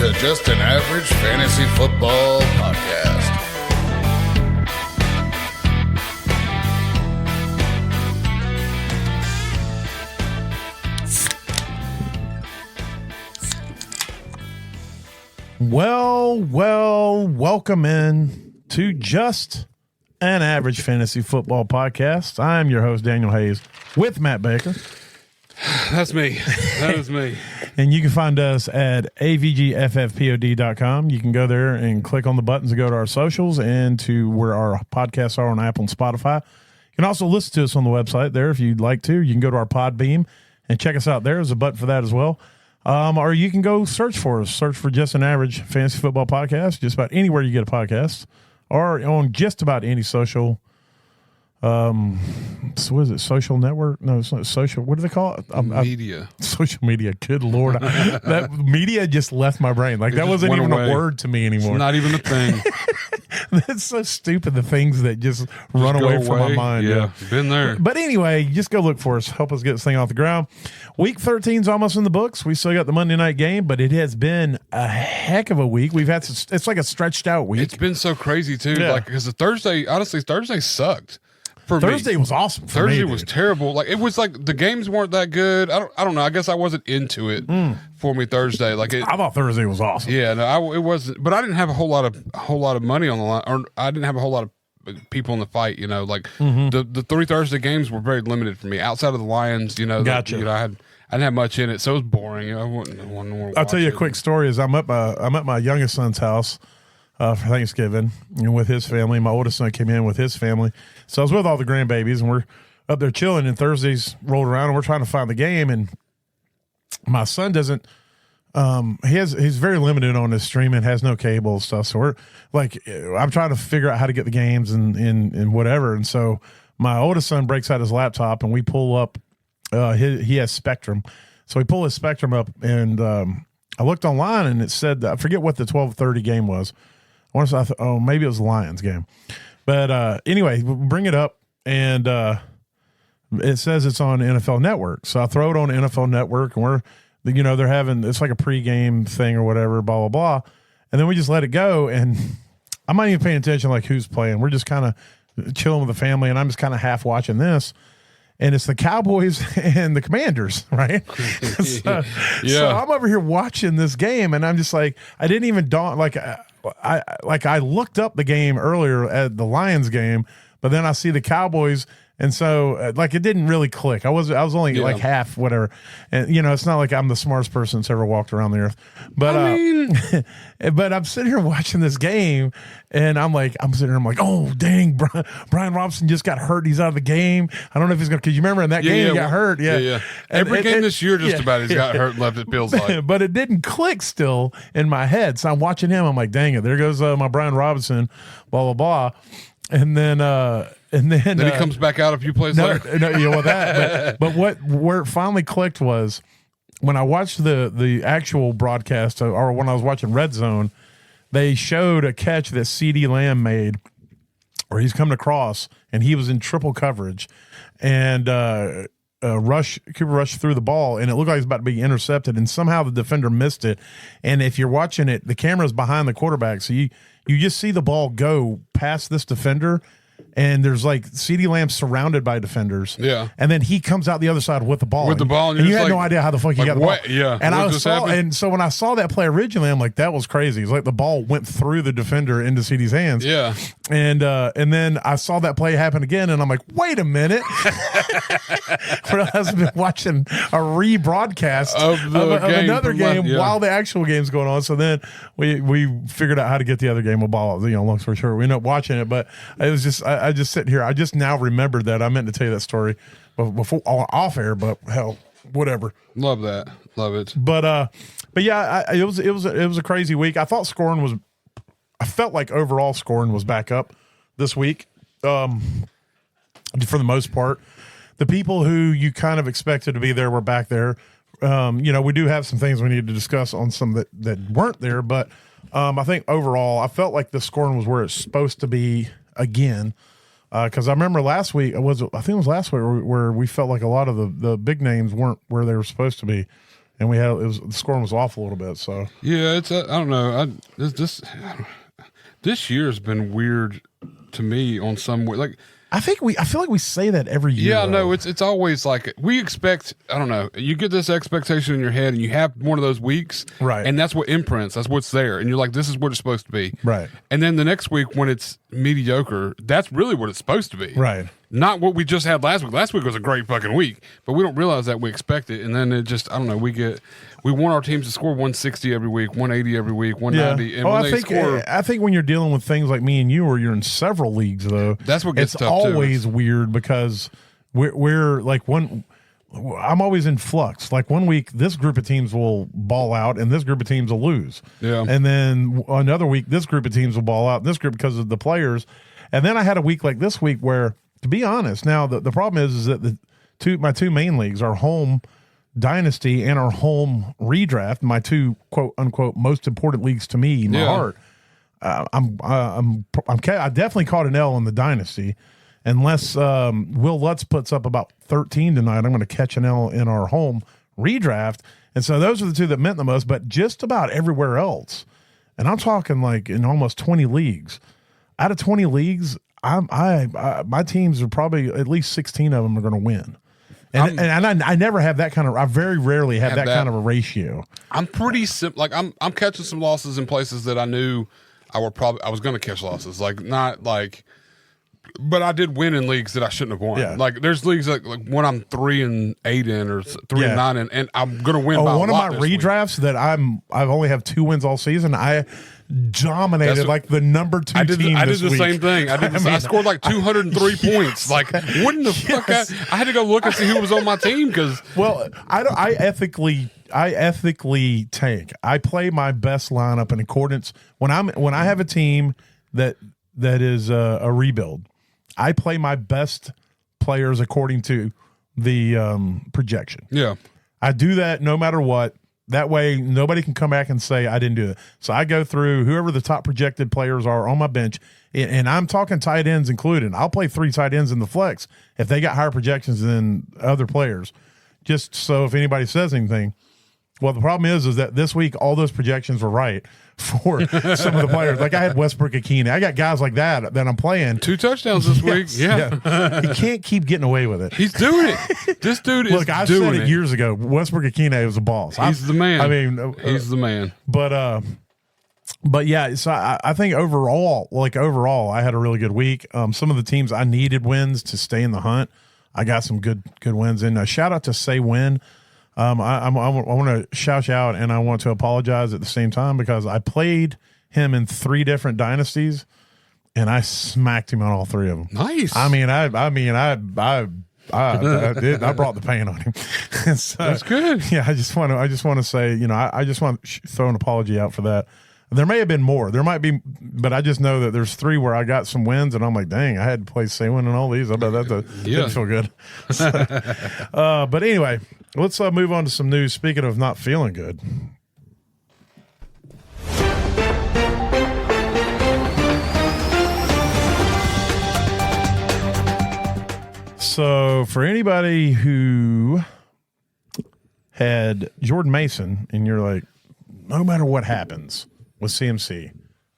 to Just an Average Fantasy Football Podcast. Welcome in to Just an Average Fantasy Football Podcast. I'm your host, Daniel Hayes, with Matt Baker. That's me. That is me. And you can find us at avgffpod.com. You can go there and click on the buttons to go to our socials and to where our podcasts are on Apple and Spotify. You can also listen to us on the website there if you'd like to. You can go to our Podbeam and check us out there. There's a button for that as well. Or you can go search for us. Search for Just an Average Fantasy Football Podcast, just about anywhere you get a podcast, or on just about any social, so what is it, social network? No, it's not social. What do they call it? Media. Social media. Good Lord. That media just left my brain. Like, that wasn't even a word to me anymore. It's not even a thing. That's so stupid, the things that just run away from my mind. Yeah, been there. But anyway, just go look for us. Help us get this thing off the ground. Week 13 is almost in the books. We still got the Monday night game, but it has been a heck of a week. We've had it's like a stretched out week. It's been so crazy too. Yeah. Like, because Thursday sucked. Thursday was awesome. Thursday was terrible. Like, it was like the games weren't that good. I don't know. I guess I wasn't into it for me Thursday. Like, I thought Thursday was awesome. Yeah, no, it wasn't. But I didn't have a whole lot of money on the line, or I didn't have a whole lot of people in the fight. You know, like the 3 Thursday games were very limited for me. Outside of the Lions, I didn't have much in it, so it was boring. I wouldn't I'll tell you a quick story. Is I'm at my youngest son's house for Thanksgiving, with his family. My oldest son came in with his family. So I was with all the grandbabies, and we're up there chilling, and Thursday's rolled around, and we're trying to find the game, and my son doesn't he's very limited on his streaming, has no cable and stuff. So we're like, I'm trying to figure out how to get the games and whatever. And so my oldest son breaks out his laptop, and we pull up, he has Spectrum. So we pull his Spectrum up, and I looked online, and it said, I forget what the 12:30 game was. Maybe it was the Lions game. But anyway, we bring it up, and it says it's on NFL Network. So I throw it on NFL Network, and they're having, it's like a pregame thing or whatever, blah, blah, blah. And then we just let it go, and I'm not even paying attention like who's playing. We're just kind of chilling with the family, and I'm just kind of half watching this. And it's the Cowboys and the Commanders, right? So I'm over here watching this game, and I'm just like, I didn't even dawn, I looked up the game earlier at the Lions game, but then I see the Cowboys, and so it didn't really click. I was only like half whatever, and it's not like I'm the smartest person that's ever walked around the earth, but but I'm sitting here watching this game, and I'm sitting here, I'm like, oh dang, Brian Robinson just got hurt. He's out of the game. I don't know if he's gonna, because you remember in that game he got hurt. Yeah. Every game this year, just about he's got hurt and left. It feels like, but it didn't click still in my head. So I'm watching him. I'm like, dang it, there goes my Brian Robinson, blah blah blah, and then he comes back out a few plays later. But where it finally clicked was when I watched the actual broadcast, or when I was watching Red Zone, they showed a catch that CeeDee Lamb made where he's coming across and he was in triple coverage, and Cooper Rush threw the ball, and it looked like it was about to be intercepted, and somehow the defender missed it. And if you're watching it, the camera's behind the quarterback, so you just see the ball go past this defender, and there's like CeeDee Lamb surrounded by defenders. Yeah. And then he comes out the other side with the ball. And you had no idea how the fuck he got the ball. Yeah. And so when I saw that play originally, I'm like, that was crazy. It's like the ball went through the defender into CeeDee's hands. Yeah. And then I saw that play happen again, and I'm like, wait a minute. I've been watching a rebroadcast of another game while the actual game's going on. So then we figured out how to get the other game of ball. Long story short, we ended up watching it, but it was just, I just sit here. I just now remembered that. I meant to tell you that story before off air, but hell, whatever. Love that. Love it. But yeah, it was a crazy week. I felt like overall scoring was back up this week. For the most part, the people who you kind of expected to be there were back there. We do have some things we need to discuss on some that weren't there, but I think overall, I felt like the scoring was where it's supposed to be again. Because I remember last week, where we felt like a lot of the big names weren't where they were supposed to be. and the scoring was off a little bit. So yeah, it's I don't know. This year has been weird to me on some way. Like I feel like we say that every year. Yeah, no, it's always like we expect. I don't know. You get this expectation in your head, and you have one of those weeks, right? And that's what imprints. That's what's there, and you're like, "This is what it's supposed to be," right? And then the next week, when it's mediocre, that's really what it's supposed to be, right? Not what we just had last week. Last week was a great fucking week, but we don't realize that we expect it, and then it just I don't know. We want our teams to score 160 every week, 180 every week, 190. Yeah. And when I think when you're dealing with things like me and you, or you're in several leagues, though, that's what gets it's tough always too. weird because we're like I'm always in flux. Like one week, this group of teams will ball out, and this group of teams will lose. Yeah. And then another week, this group of teams will ball out, and this group because of the players. And then I had a week like this week where, to be honest, now the problem is that my two main leagues are home Dynasty and our home redraft, my two quote unquote most important leagues to me, my heart. I definitely caught an L in the Dynasty, unless Will Lutz puts up about 13 tonight. I'm going to catch an L in our home redraft, and so those are the two that meant the most. But just about everywhere else, and I'm talking like in almost 20 leagues. Out of 20 leagues, my teams are probably at least 16 of them are going to win. And I never have that kind of. I very rarely have that kind of a ratio. I'm pretty like I'm catching some losses in places that I knew I was going to catch losses. Like not like, but I did win in leagues that I shouldn't have won. Yeah. Like there's leagues like when I'm 3-8 in or 3-9 in, and I'm going to win. By one of my redrafts that I've only have 2 wins all season. I dominated like the number 2 team. I did the week. Same thing. I scored like 203 points. Like, wouldn't the fuck? I had to go look and see who was on my team because. Well, I ethically tank. I play my best lineup in accordance when I have a team that is a rebuild. I play my best players according to the projection. Yeah, I do that no matter what. That way, nobody can come back and say I didn't do it. So I go through whoever the top projected players are on my bench, and I'm talking tight ends included. I'll play 3 tight ends in the flex if they got higher projections than other players, just so if anybody says anything. Well, the problem is that this week all those projections were right for some of the players. Like I had Westbrook Akine. I got guys like that I'm playing. 2 touchdowns this week. Yeah. He can't keep getting away with it. He's doing it. This dude is doing it. Look, I said it years ago. Westbrook Akine was a boss. He's the man. I mean, he's the man. But yeah, so I think overall, I had a really good week. Some of the teams I needed wins to stay in the hunt. I got some good wins. And shout out to Say Win. I want to shout out and I want to apologize at the same time because I played him in 3 different dynasties and I smacked him on all 3 of them. Nice. I brought the pain on him. So, that's good. Yeah, I just want to say, I just want to throw an apology out for that. There may have been more. There might be, but I just know that there's 3 where I got some wins, and I'm like, dang, I had to play Saywin and all these. I bet that didn't feel good. So, but anyway, let's move on to some news. Speaking of not feeling good. So for anybody who had Jordan Mason, and you're like, no matter what happens with CMC,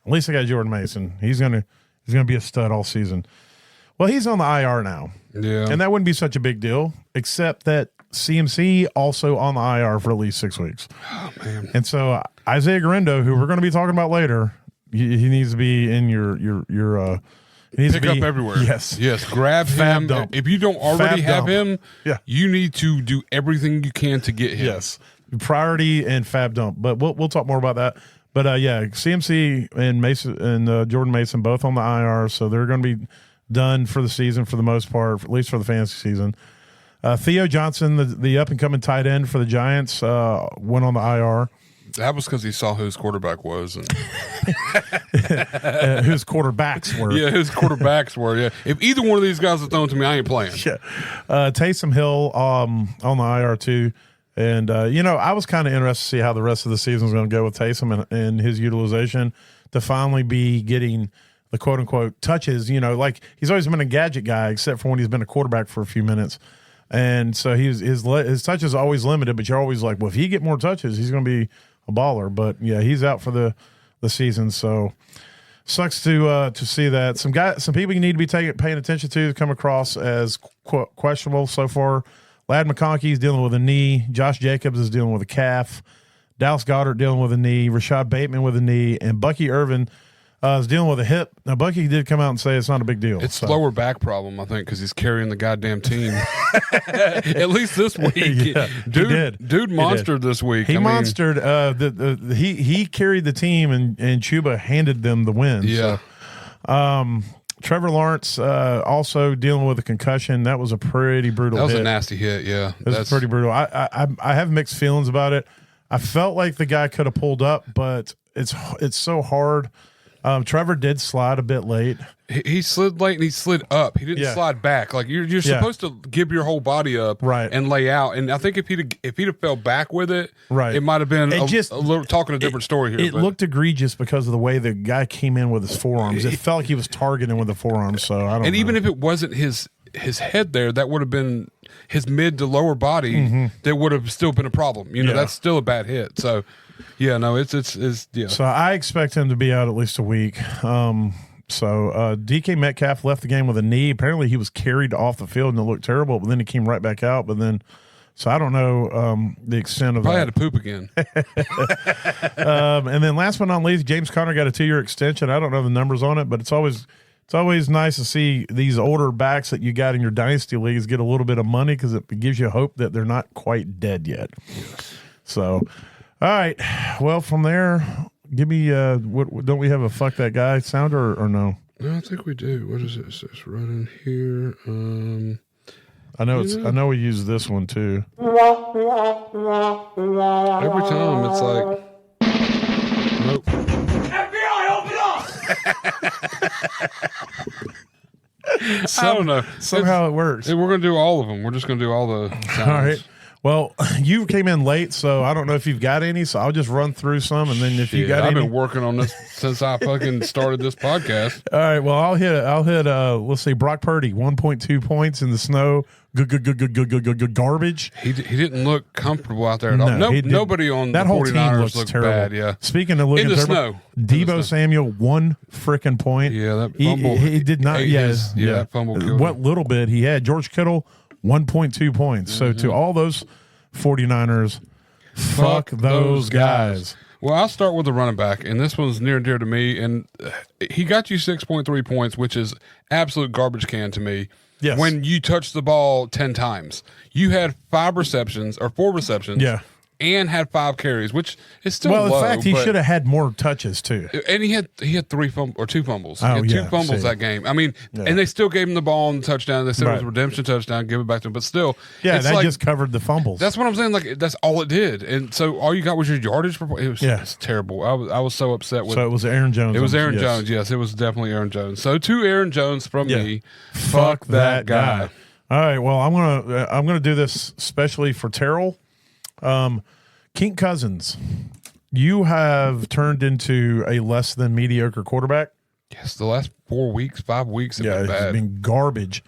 at least I got Jordan Mason. He's gonna be a stud all season. Well, he's on the IR now. Yeah. And that wouldn't be such a big deal, except that CMC also on the IR for at least 6 weeks. Oh, man. And so Isaiah Garendo, who we're going to be talking about later, he needs to be in your he needs pick to be, up everywhere. Yes. Grab him. Dump. If you don't already have him, you need to do everything you can to get him. Yes. Priority and fab dump. But we'll talk more about that. But CMC and Mason and Jordan Mason both on the IR, so they're going to be done for the season for the most part, at least for the fantasy season. Theo Johnson, the up and coming tight end for the Giants, went on the IR. That was because he saw who his quarterback was and whose quarterbacks were. Yeah, his quarterbacks were. Yeah, if either one of these guys are thrown to me, I ain't playing. Yeah, Taysom Hill on the IR too. And, I was kind of interested to see how the rest of the season was going to go with Taysom and his utilization to finally be getting the quote-unquote touches. Like he's always been a gadget guy except for when he's been a quarterback for a few minutes. And so his touch is always limited, but you're always like, well, if he get more touches, he's going to be a baller. But yeah, he's out for the season. So sucks to see that. Some people you need to be paying attention to come across as questionable so far. Ladd McConkey is dealing with a knee. Josh Jacobs is dealing with a calf. Dallas Goedert dealing with a knee. Rashad Bateman with a knee, and Bucky Irvin is dealing with a hip. Now, Bucky did come out and say it's not a big deal. It's lower back problem, I think, because he's carrying the goddamn team. At least this week. Yeah, dude monstered this week. He monstered. He carried the team, and Chuba handed them the win. Yeah. So, Trevor Lawrence also dealing with a concussion. That was a pretty brutal hit. That was a nasty hit, yeah. That's pretty brutal. I have mixed feelings about it. I felt like the guy could have pulled up, but it's so hard. Trevor did slide a bit late. He slid late and he slid up. He didn't slide back. Like you're supposed to give your whole body up and lay out. And I think if he'd have fell back with it, it might have been a little talking a different story here. It looked egregious because of the way the guy came in with his forearms. It felt like he was targeting with the forearms. So I don't know. And even if it wasn't his head there, that would have been his mid to lower body. Mm-hmm. That would have still been a problem. That's still a bad hit. So. Yeah, no, it's yeah. So I expect him to be out at least a week. So DK Metcalf left the game with a knee. Apparently he was carried off the field and it looked terrible, but then he came right back out. But then, so I don't know the extent of Probably that. had to poop again. And then last but not least, James Conner got a 2-year extension. I don't know the numbers on it, but it's always nice to see these older backs that you got in your dynasty leagues get a little bit of money because it gives you hope that they're not quite dead yet. Yes. So. All right. Well, from there, give me don't we have a fuck that guy sound or no? No, I think we do. What is this? It's right in here. I know we use this one too. Every time it's like nope. FBI, open up! I don't know. Somehow it works. We're gonna do all of them. We're just gonna do all the sounds. All right. Well, you came in late, so I don't know if you've got any. So I'll just run through some, and then if you got I've any, been working on this since I fucking started this podcast. All right. Well, I'll hit. Let's say Brock Purdy, 1.2 points in the snow. Good garbage. He didn't look comfortable out there at all. Nobody on that the whole team 49ers looked terrible. Bad. Yeah. Speaking of looking in the terrible, snow, Deebo Samuel, 1 freaking point. Yeah, that fumble. He did not. That fumble killed what him. little bit he had. George Kittle, 1.2 points. So to all those 49ers, fuck those guys. Well, I'll start with the running back, and this one's near and dear to me. And he got you 6.3 points, which is absolute garbage can to me. Yes. When you touched the ball 10 times, you had 4 receptions. Yeah. And had 5 carries, which is still low. Well, in fact, he should have had more touches too. And he had 2 fumbles. Oh, he had 2 fumbles that game. I mean, and they still gave him the ball and the touchdown. They said it was a redemption touchdown, give it back to him. But still, that just covered the fumbles. That's what I'm saying. Like that's all it did. And so all you got was your yardage. It's terrible. I was so upset with. So it was Aaron Jones. It was Aaron Jones. Yes, it was definitely Aaron Jones. So 2 Aaron Jones from me. Fuck that guy. All right. Well, I'm gonna do this especially for Terrell. Kirk Cousins, you have turned into a less than mediocre quarterback. Yes, the last 5 weeks have been bad. It's been garbage.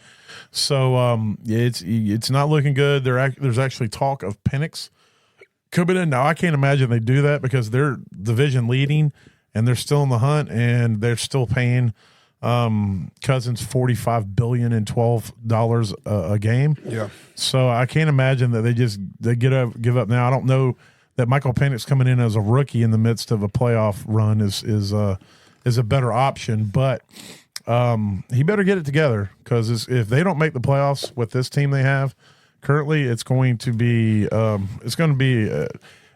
So it's not looking good. There's actually talk of Penix coming in. Now I can't imagine they do that because they're division leading and they're still in the hunt and they're still paying Cousins $45 billion and $12 a game. Yeah. So I can't imagine that they give up now. I don't know that Michael Penix coming in as a rookie in the midst of a playoff run is a better option, but he better get it together because if they don't make the playoffs with this team they have currently, it's going to be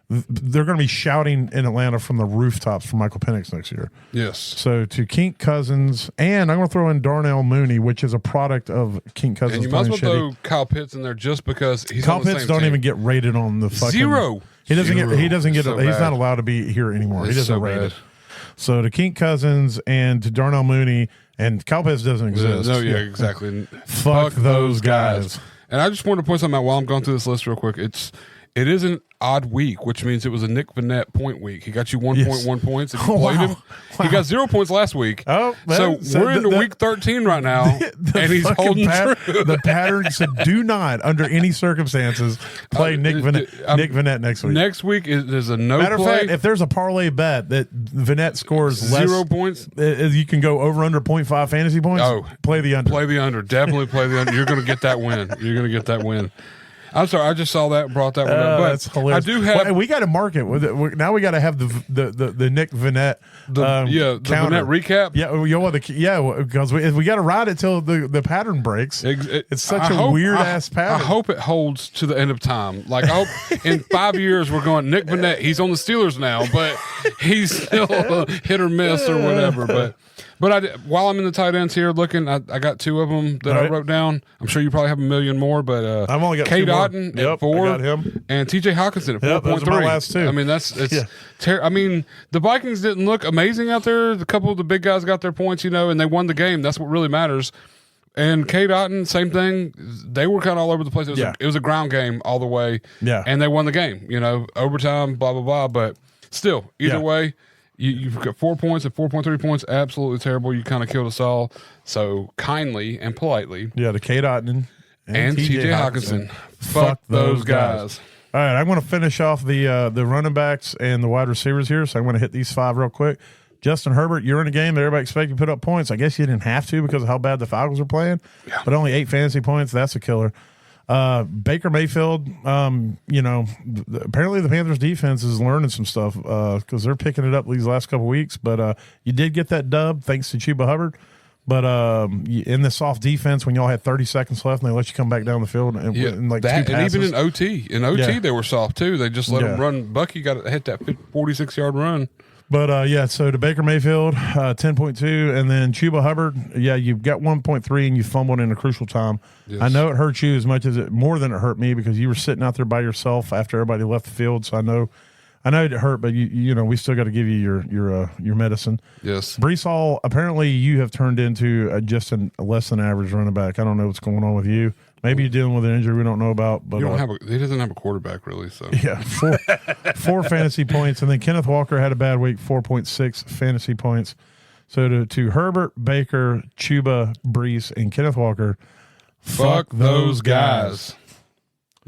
they're going to be shouting in Atlanta from the rooftops for Michael Penix next year. Yes. So to Kirk Cousins, and I'm going to throw in Darnell Mooney, which is a product of Kirk Cousins. And you might as well throw Kyle Pitts in there just because he's Kyle on the Pitts same don't team. even get rated on the fucking 0. He doesn't Zero. get. So he's bad. not allowed to be here anymore. It's he doesn't so rate bad. it. So to Kirk Cousins and to Darnell Mooney and Kyle Pitts doesn't exist. No, yeah, exactly. Fuck those guys. And I just wanted to point something out while I'm going through this list real quick. It is an odd week, which means it was a Nick Vannett point week. He got you 1.1 points if you played him. He got 0 points last week. Oh, so we're into week 13 right now, and he's holding true. The pattern said, do not, under any circumstances, play Nick Vannett next week. Next week there's a no Matter play. of fact, if there's a parlay bet that Vannett scores 0 points, you can go over under 0.5 fantasy points. Oh, play the under. Play the under. Definitely play the under. You're going to get that win. You're going to get that win. I'm sorry, I just saw that and brought that one up. But that's hilarious. I do have. Well, we got to mark it. Now we got to have the Nick Vannett the counter. Vannett recap. Because we got to ride it till the pattern breaks. It's such a weird ass pattern. I hope it holds to the end of time. Like I hope in 5 years we're going Nick Vannett. He's on the Steelers now, but he's still hit or miss or whatever. But while I'm in the tight ends here looking, I got 2 of them that I wrote down. I'm sure you probably have a million more, but I've only got Kate 2 more. Otten at 4, I got him. and TJ Hawkinson at 4.3. Those are my last 2. I mean, I mean, the Vikings didn't look amazing out there. A couple of the big guys got their points, and they won the game. That's what really matters. And Kate Otten, same thing. They were kind of all over the place. It was a ground game all the way. Yeah. And they won the game, overtime, blah, blah, blah. But still, either way, you've got 4 points and 4.3 points. Absolutely terrible. You kind of killed us all. So kindly and politely. Yeah, the Kate Otten and TJ Hawkinson. Fuck those guys. All right, I'm going to finish off the running backs and the wide receivers here. So I'm going to hit these 5 real quick. Justin Herbert, you're in a game that everybody expected you to put up points. I guess you didn't have to because of how bad the Falcons were playing, but only 8 fantasy points. That's a killer. Baker Mayfield, apparently the Panthers defense is learning some stuff because they're picking it up these last couple weeks. But you did get that dub thanks to Chuba Hubbard. But in the soft defense, when y'all had 30 seconds left and they let you come back down the field and 2 passes. And even in OT, they were soft too. They just let them run. Bucky got hit that 46-yard run. But, so to Baker Mayfield, 10.2, and then Chuba Hubbard, you've got 1.3, and you fumbled in a crucial time. Yes. I know it hurt you as much as more than it hurt me because you were sitting out there by yourself after everybody left the field. So I know it hurt, but we still got to give you your medicine. Yes. Brees Hall, apparently you have turned into just a less than average running back. I don't know what's going on with you. Maybe you're dealing with an injury we don't know about. But he doesn't have a quarterback, really. So yeah, 4 fantasy points. And then Kenneth Walker had a bad week, 4.6 fantasy points. So to Herbert, Baker, Chuba, Brees, and Kenneth Walker, fuck those guys.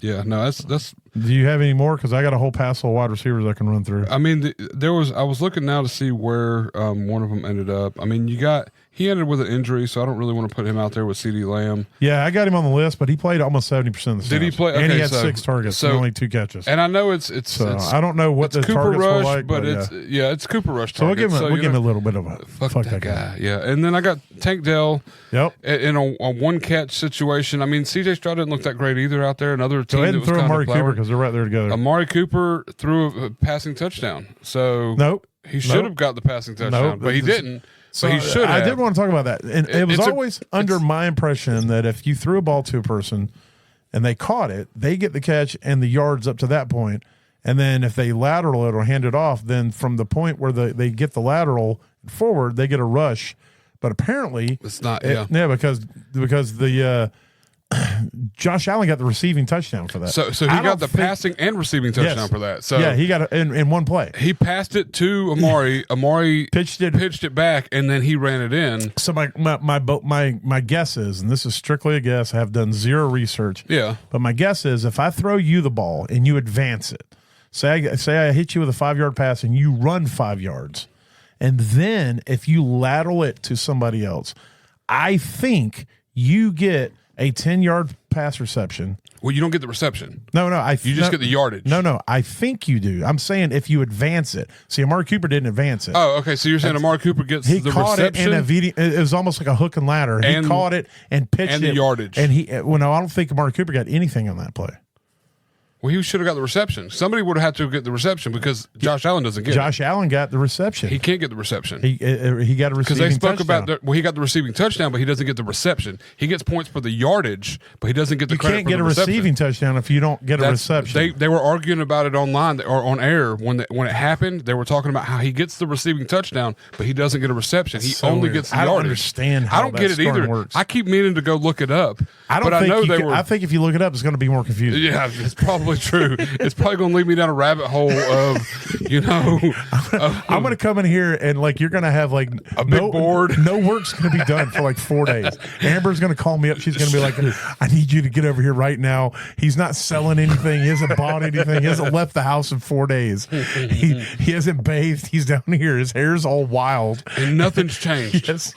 Yeah, no, that's. Do you have any more? Because I got a whole passel of wide receivers I can run through. I mean, I was looking now to see where one of them ended up. I mean, he ended with an injury, so I don't really want to put him out there with CeeDee Lamb. Yeah, I got him on the list, but he played almost 70% of the snaps. Did he play? Okay, and he had 6 targets and only 2 catches. And I know it's I don't know what the Cooper targets Rush, were like, but it's Cooper Rush targets. So we'll give him a little bit of a fuck that guy. Yeah, and then I got Tank Dell. Yep. In a one-catch situation. I mean, C.J. Stroud didn't look that great either out there. Another team Go ahead that and was throw kind Amari of Cooper because they're right there together. Amari Cooper threw a passing touchdown. So nope. He should have got the passing touchdown, but he didn't. So he should have. I did want to talk about that. And it was always under my impression that if you threw a ball to a person and they caught it, they get the catch and the yards up to that point. And then if they lateral it or hand it off, then from the point where they get the lateral forward, they get a rush. But apparently it's not. Because the Josh Allen got the receiving touchdown for that. So he got the passing and receiving touchdown for that. So he got it in one play. He passed it to Amari. Amari pitched it back, and then he ran it in. So my guess is, and this is strictly a guess, I have done 0 research. Yeah. But my guess is if I throw you the ball and you advance it, say I hit you with a 5-yard pass and you run 5 yards, and then if you lateral it to somebody else, I think you get a 10-yard pass reception. Well, you don't get the reception. No. You just get the yardage. No. I think you do. I'm saying if you advance it. See, Amari Cooper didn't advance it. Oh, okay. So you're saying Amari Cooper gets the reception? It was almost like a hook and ladder. He caught it and pitched it. And the yardage. And I don't think Amari Cooper got anything on that play. Well, he should have got the reception. Somebody would have had to get the reception because Josh Allen doesn't get it. Josh Allen got the reception. He can't get the reception. He got a receiving touchdown. Because they spoke about he got the receiving touchdown, but he doesn't get the reception. He gets points for the yardage, but he doesn't get the credit for the reception. You can't get a receiving touchdown if you don't get a reception. They were arguing about it online or on air when it happened. They were talking about how he gets the receiving touchdown, but he doesn't get a reception. He only gets the yardage. I don't understand how I don't get it either. Works. I keep meaning to go look it up. I think if you look it up, it's going to be more confusing. Yeah, it's probably probably true. It's probably going to lead me down a rabbit hole of, I'm going to come in here and like you're going to have like a big board. No work's going to be done for like 4 days. Amber's going to call me up. She's going to be like, I need you to get over here right now. He's not selling anything. He hasn't bought anything. He hasn't left the house in 4 days. He hasn't bathed. He's down here. His hair's all wild. And nothing's changed. Yes.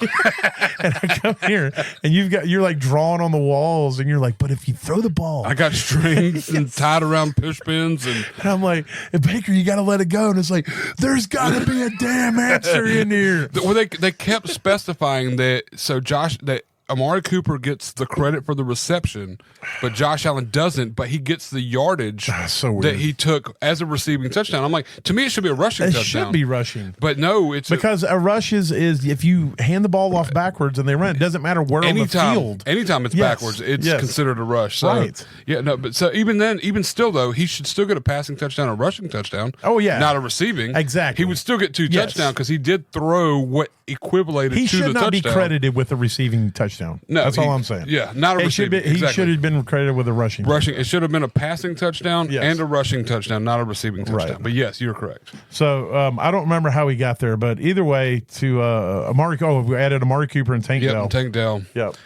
And I come here and you're like drawing on the walls and you're like, but if you throw the ball. I got strings and tied around push pins. And I'm like, Baker, you got to let it go. And it's like, there's got to be a damn answer in here. Well, they kept specifying that. So that Amari Cooper gets the credit for the reception, but Josh Allen doesn't, but he gets the yardage that he took as a receiving touchdown. I'm like, to me, it should be a rushing touchdown. It should be rushing. But no, it's because a rush is if you hand the ball off backwards and they run, it doesn't matter where on the field. Anytime it's backwards, it's considered a rush. So, right. Yeah, no, but so even still, though, he should still get a passing touchdown or rushing touchdown. Oh, yeah. Not a receiving. Exactly. He would still get 2 touchdowns because he did throw what equivalated to the touchdown. He should not be credited with a receiving touchdown. No, that's all I'm saying. Yeah, not a receiving. He should have been credited with a rushing. It should have been a passing touchdown and a rushing touchdown, not a receiving touchdown. Right. But yes, you're correct. So I don't remember how he got there, but either way, to Amari. Oh, we added Amari Cooper and Tank Dell. Yep, Tank Dell. Yep.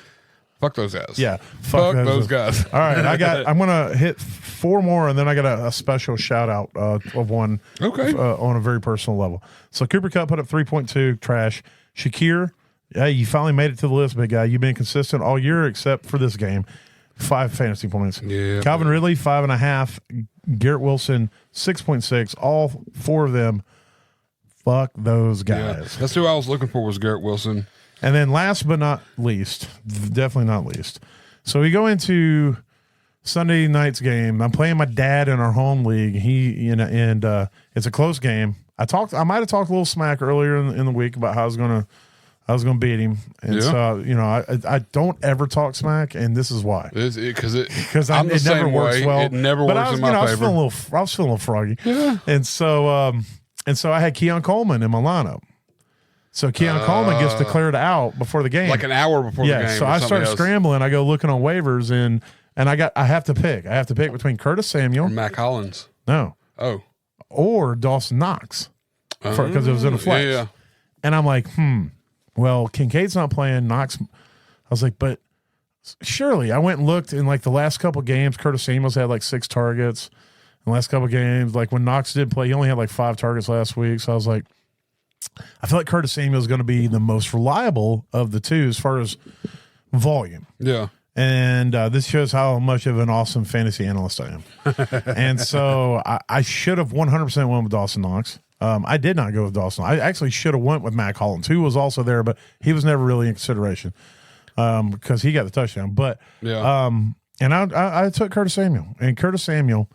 Fuck those guys. Yeah, fuck those guys. All right, I'm gonna hit 4 more, and then I got a special shout out of one. Okay. On a very personal level. So Cooper Kupp put up 3.2 trash. Shakir, hey, you finally made it to the list, big guy. You've been consistent all year except for this game. 5 fantasy points. Yeah. Calvin Ridley 5.5. Garrett Wilson 6.6. All 4 of them. Fuck those guys. Yeah. That's who I was looking for was Garrett Wilson. And then last but not least, definitely not least. So we go into Sunday night's game. I'm playing my dad in our home league. And it's a close game. I might have talked a little smack earlier in the week about how I was gonna beat him. And so I don't ever talk smack, and this is why. Because it never works well. It never works in my favor. I was feeling a little froggy. Yeah. And so I had Keon Coleman in my lineup. So Keon Coleman gets declared out before the game, like an hour before the game. Yeah, so I start scrambling. I go looking on waivers, and I have to pick. I have to pick between Curtis Samuel, or Mac Hollins, or Dawson Knox, because it was in a flex. Yeah. And I'm like, well, Kincaid's not playing. Knox, I was like, but surely I went and looked in like the last couple games. Curtis Samuel's had like 6 targets in the last couple games. Like when Knox did play, he only had like 5 targets last week. So I was like, I feel like Curtis Samuel is going to be the most reliable of the two as far as volume. Yeah. And this shows how much of an awesome fantasy analyst I am. And so I should have 100% went with Dawson Knox. I did not go with Dawson. I actually should have went with Mac Hollins, who was also there, but he was never really in consideration because he got the touchdown. But and I took Curtis Samuel. And Curtis Samuel,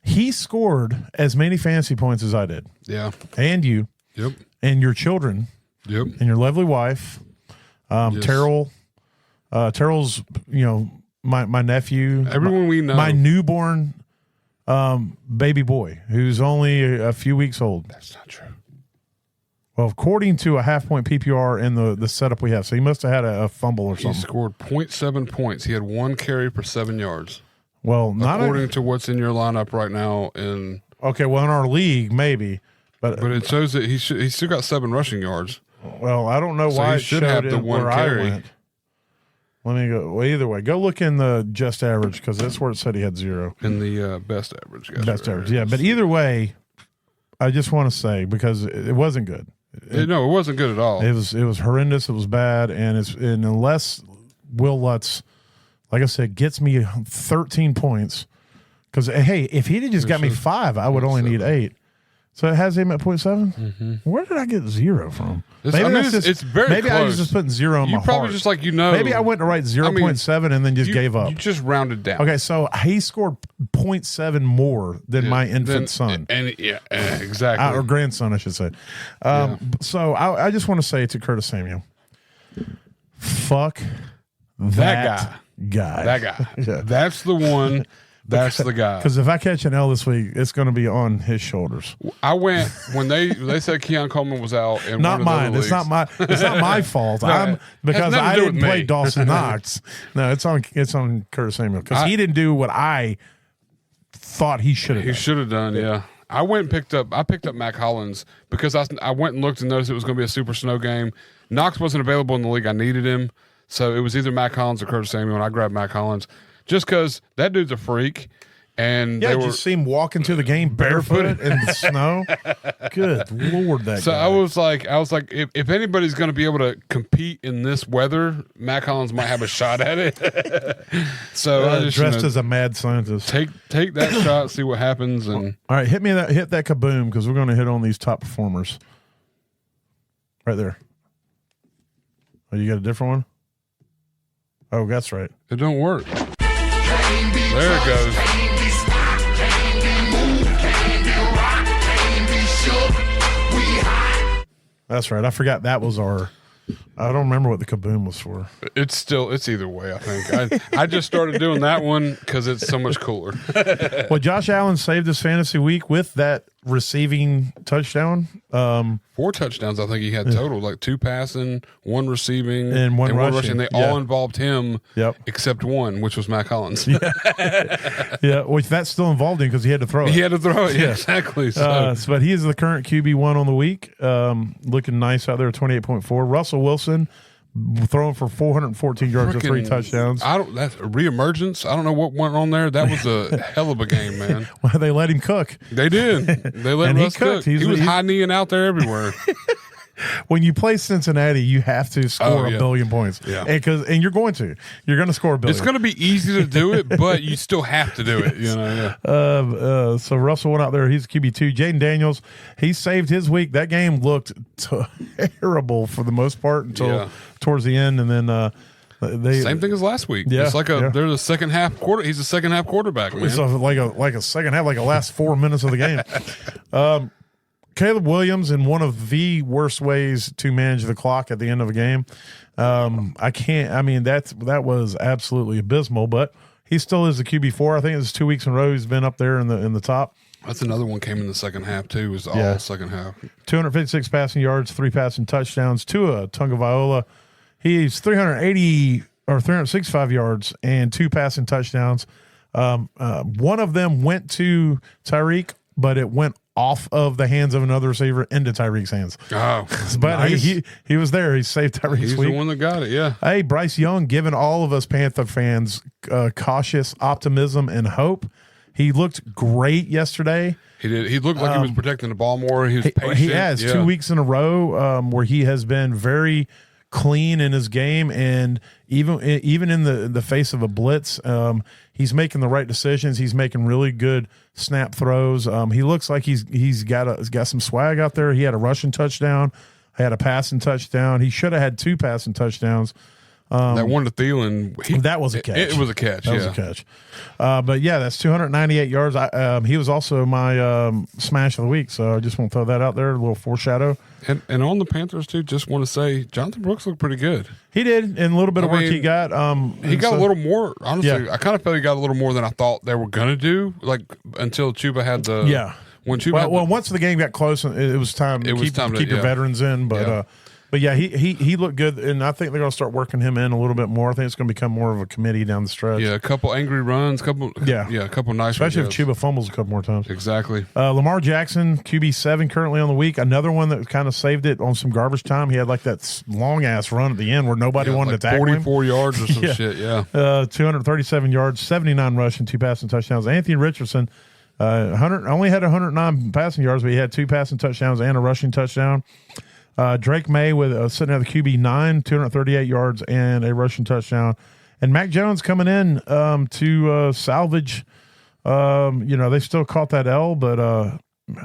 he scored as many fantasy points as I did. Yeah. And you. Yep. And your children. Yep. And your lovely wife. Terrell. Terrell's, my nephew. Everyone we know. My newborn baby boy, who's only a few weeks old. That's not true. Well, according to a half-point PPR in the setup we have, so he must have had a fumble or something. He scored 0.7 points. He had 1 carry per 7 yards. Well, not according to what's in your lineup right now. In in our league, maybe. But it shows that he's still got 7 rushing yards. Well, I don't know why he should have the 1 carry. I went. Let me go. Well, either way, go look in the just average because that's where it said he had 0. In the best average. Best average, yeah. But either way, I just want to say because it wasn't good. No, it wasn't good at all. It was horrendous. It was bad, and unless Will Lutz, like I said, gets me 13 points, because hey, if he had just got me 5, I would only need 8. So it has him at 0.7? Mm-hmm. Where did I get 0 from? It's very maybe close. I was just putting 0 on my heart. You probably just Maybe I went to write 0.7 and then just gave up. You just rounded down. Okay, so he scored 0.7 more than my infant son. Exactly. Or grandson, I should say. So I just want to say to Curtis Samuel, fuck that guy. That guy. Yeah. That's the one. That's the guy. Because if I catch an L this week, it's going to be on his shoulders. I went when they said Keon Coleman was out. In not mine. It's not my. It's not my fault. Because I didn't play Dawson Knox. No, it's on Curtis Samuel because he didn't do what I thought he should have. He should have done, yeah. I picked up Mac Hollins because I went and looked and noticed it was going to be a super snow game. Knox wasn't available in the league. I needed him. So it was either Mac Hollins or Curtis Samuel, and I grabbed Mac Hollins just because that dude's a freak. And yeah, you see him walk into the game barefooted in the snow. Good Lord, that so guy. I was like, if anybody's going to be able to compete in this weather, Mac Hollins might have a shot at it. So I just dressed as a mad scientist. Take that shot, see what happens, and all right, hit that kaboom because we're going to hit on these top performers. Right there. Oh, you got a different one? Oh, that's right. It don't work. There it goes. That's right. I forgot that was our. I don't remember what the kaboom was for. It's either way. I think I just started doing that one because it's so much cooler. Well, Josh Allen saved his fantasy week with that receiving touchdown. 4 touchdowns, I think he had total, like 2 passing, 1 receiving, and one rushing. They all involved him, yep, except one, which was Mac Hollins. Yeah, which that's still involved in because he had to throw it. He had to throw it, yeah, exactly. So. But he is the current QB1 on the week, looking nice out there, 28.4. Russell Wilson throwing for 414 yards and 3 touchdowns. That's a reemergence. I don't know what went on there. That was a hell of a game, man. Well, they let him cook. They did. They let Russ cook. He was high kneeing out there everywhere. When you play Cincinnati, you have to score a billion points. Yeah. And you're going to score a billion. It's going to be easy to do it, but you still have to do it. You know. Yeah. So Russell went out there. He's QB2. Jaden Daniels, he saved his week. That game looked terrible for the most part until towards the end, and then same thing as last week. Yeah, it's like they're the second half quarter. He's a second half quarterback, man. It's like a second half, like the last 4 minutes of the game. Caleb Williams in one of the worst ways to manage the clock at the end of a game. That was absolutely abysmal, but he still is the QB4. I think it's 2 weeks in a row he's been up there in the top. That's another one came in the second half too. It was all second half. 256 passing yards, 3 passing touchdowns. Tua Tagovailoa, he's 380 or 365 yards and 2 passing touchdowns. One of them went to Tyreek, but it went off of the hands of another receiver into Tyreek's hands. Oh, but nice. he was there. He saved Tyreek's He's week. the one that got it, yeah. Hey, Bryce Young giving all of us Panther fans cautious optimism and hope. He looked great yesterday. He did. He looked like he was protecting the ball more. He was patient. He has 2 weeks in a row where he has been very clean in his game, and even in the face of a blitz, he's making the right decisions. He's making really good snap throws. He looks like he's got some swag out there. He had a rushing touchdown, had a passing touchdown. He should have had 2 passing touchdowns. That one to Thielen, that was a catch. It was a catch. That was a catch. But yeah, that's 298 yards. He was also my smash of the week, so I just want to throw that out there, a little foreshadow. And on the Panthers too, just want to say Jonathan Brooks looked pretty good. He did, and a little bit of work he got. He got a little more. Honestly, I kind of felt he got a little more than I thought they were gonna do. Like until Chuba had the When Chuba once the game got close, it was time to keep your veterans in, but. But yeah, he looked good, and I think they're going to start working him in a little bit more. I think it's going to become more of a committee down the stretch. Yeah, a couple angry runs, a couple nice, especially if Chuba fumbles a couple more times. Exactly. Lamar Jackson, QB7, currently on the week. Another one that kind of saved it on some garbage time. He had like that long ass run at the end where nobody wanted to tackle him. 44 yards or some shit. Yeah. 237 yards, 79 rushing, 2 passing touchdowns. Anthony Richardson. Only had 109 passing yards, but he had 2 passing touchdowns and a rushing touchdown. Drake May with sitting at the QB9, 238 yards and a rushing touchdown. And Mac Jones coming in to salvage. They still caught that L, but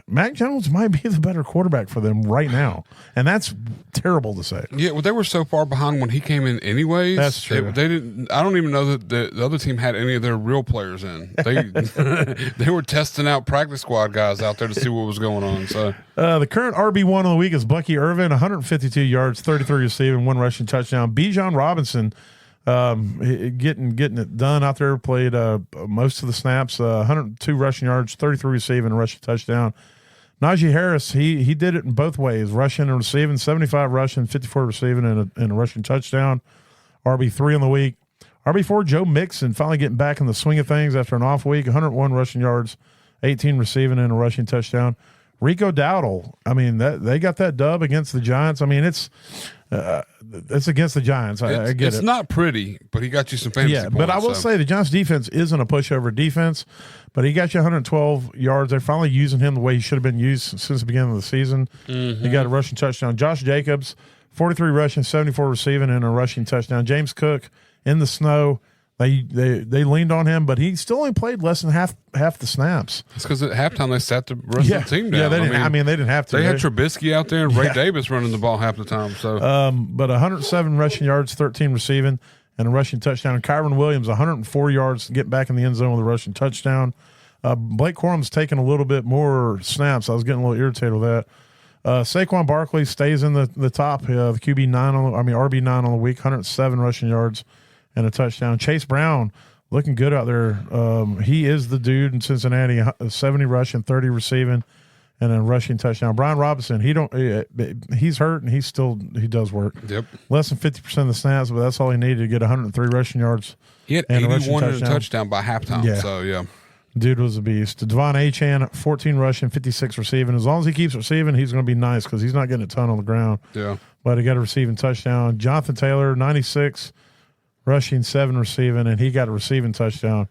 Mac Jones might be the better quarterback for them right now. And that's terrible to say. Yeah, well, they were so far behind when he came in anyways. That's true. They didn't. I don't even know that the other team had any of their real players in. They were testing out practice squad guys out there to see what was going on. So the current RB1 of the week is Bucky Irvin, 152 yards, 33 receiving, 1 rushing touchdown. Bijan Robinson getting it done out there, played most of the snaps, 102 rushing yards, 33 receiving, a rushing touchdown. Najee Harris, he did it in both ways, rushing and receiving, 75 rushing, 54 receiving, and a rushing touchdown. RB3 in the week. RB4, Joe Mixon finally getting back in the swing of things after an off week. 101 rushing yards, 18 receiving, and a rushing touchdown. Rico Dowdle, I mean, they got that dub against the Giants. I mean, it's against the Giants. I get it. It's not pretty, but he got you some fantasy points. But I will say the Giants defense isn't a pushover defense, but he got you 112 yards. They're finally using him the way he should have been used since the beginning of the season. Mm-hmm. He got a rushing touchdown. Josh Jacobs, 43 rushing, 74 receiving, and a rushing touchdown. James Cook in the snow. They leaned on him, but he still only played less than half the snaps. It's because at halftime they sat the rest of the team down. Yeah, they didn't. They didn't have to. They had Trubisky out there and Ray Davis running the ball half the time. So, but 107 rushing yards, 13 receiving, and a rushing touchdown. Kyron Williams, 104 yards, get back in the end zone with a rushing touchdown. Blake Corum's taking a little bit more snaps. I was getting a little irritated with that. Saquon Barkley stays in the top. The RB9 on the week, 107 rushing yards and a touchdown. Chase Brown looking good out there. He is the dude in Cincinnati. 70 rushing, 30 receiving, and a rushing touchdown. Brian Robinson, he's hurt and he does work. Yep. Less than 50% of the snaps, but that's all he needed to get 103 rushing yards. He had 81 and a touchdown by halftime. Yeah. So yeah. Dude was a beast. Devon Achane, 14 rushing, 56 receiving. As long as he keeps receiving, he's going to be nice because he's not getting a ton on the ground. Yeah. But he got a receiving touchdown. Jonathan Taylor, 96 rushing, 7 receiving, and he got a receiving touchdown.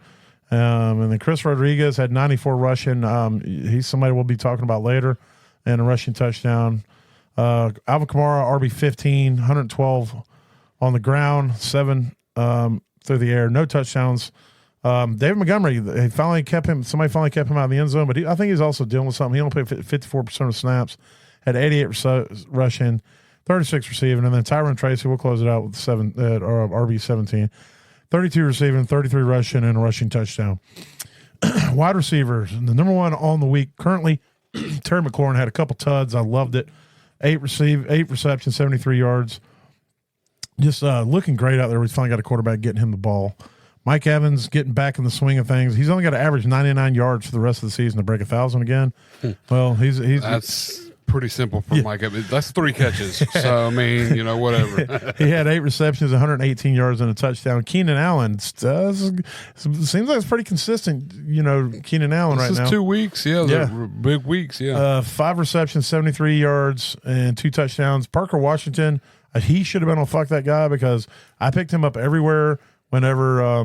And then Chris Rodriguez had 94 rushing. He's somebody we'll be talking about later, and a rushing touchdown. Alvin Kamara, RB15, 112 on the ground, 7 through the air, no touchdowns. David Montgomery, somebody finally kept him out of the end zone, but I think he's also dealing with something. He only played 54% of snaps, had 88 rushing, 36 receiving, and then Tyron Tracy, we'll close it out with RB17, 32 receiving, 33 rushing, and a rushing touchdown. Wide receivers, the number one on the week currently, Terry McLaurin had a couple tuds. I loved it. 8 receptions, 73 yards. Just looking great out there. We finally got a quarterback getting him the ball. Mike Evans getting back in the swing of things. He's only got to average 99 yards for the rest of the season to break 1,000 again. Well, he's that's pretty simple for Mike Evans. That's 3 catches. So I mean, whatever. He had 8 receptions, 118 yards, and a touchdown. Keenan Allen seems like it's pretty consistent. Keenan Allen this right now. This is 2 weeks. Yeah. Big weeks. Yeah. 5 receptions, 73 yards, and 2 touchdowns. Parker Washington, he should have been on fuck that guy because I picked him up everywhere whenever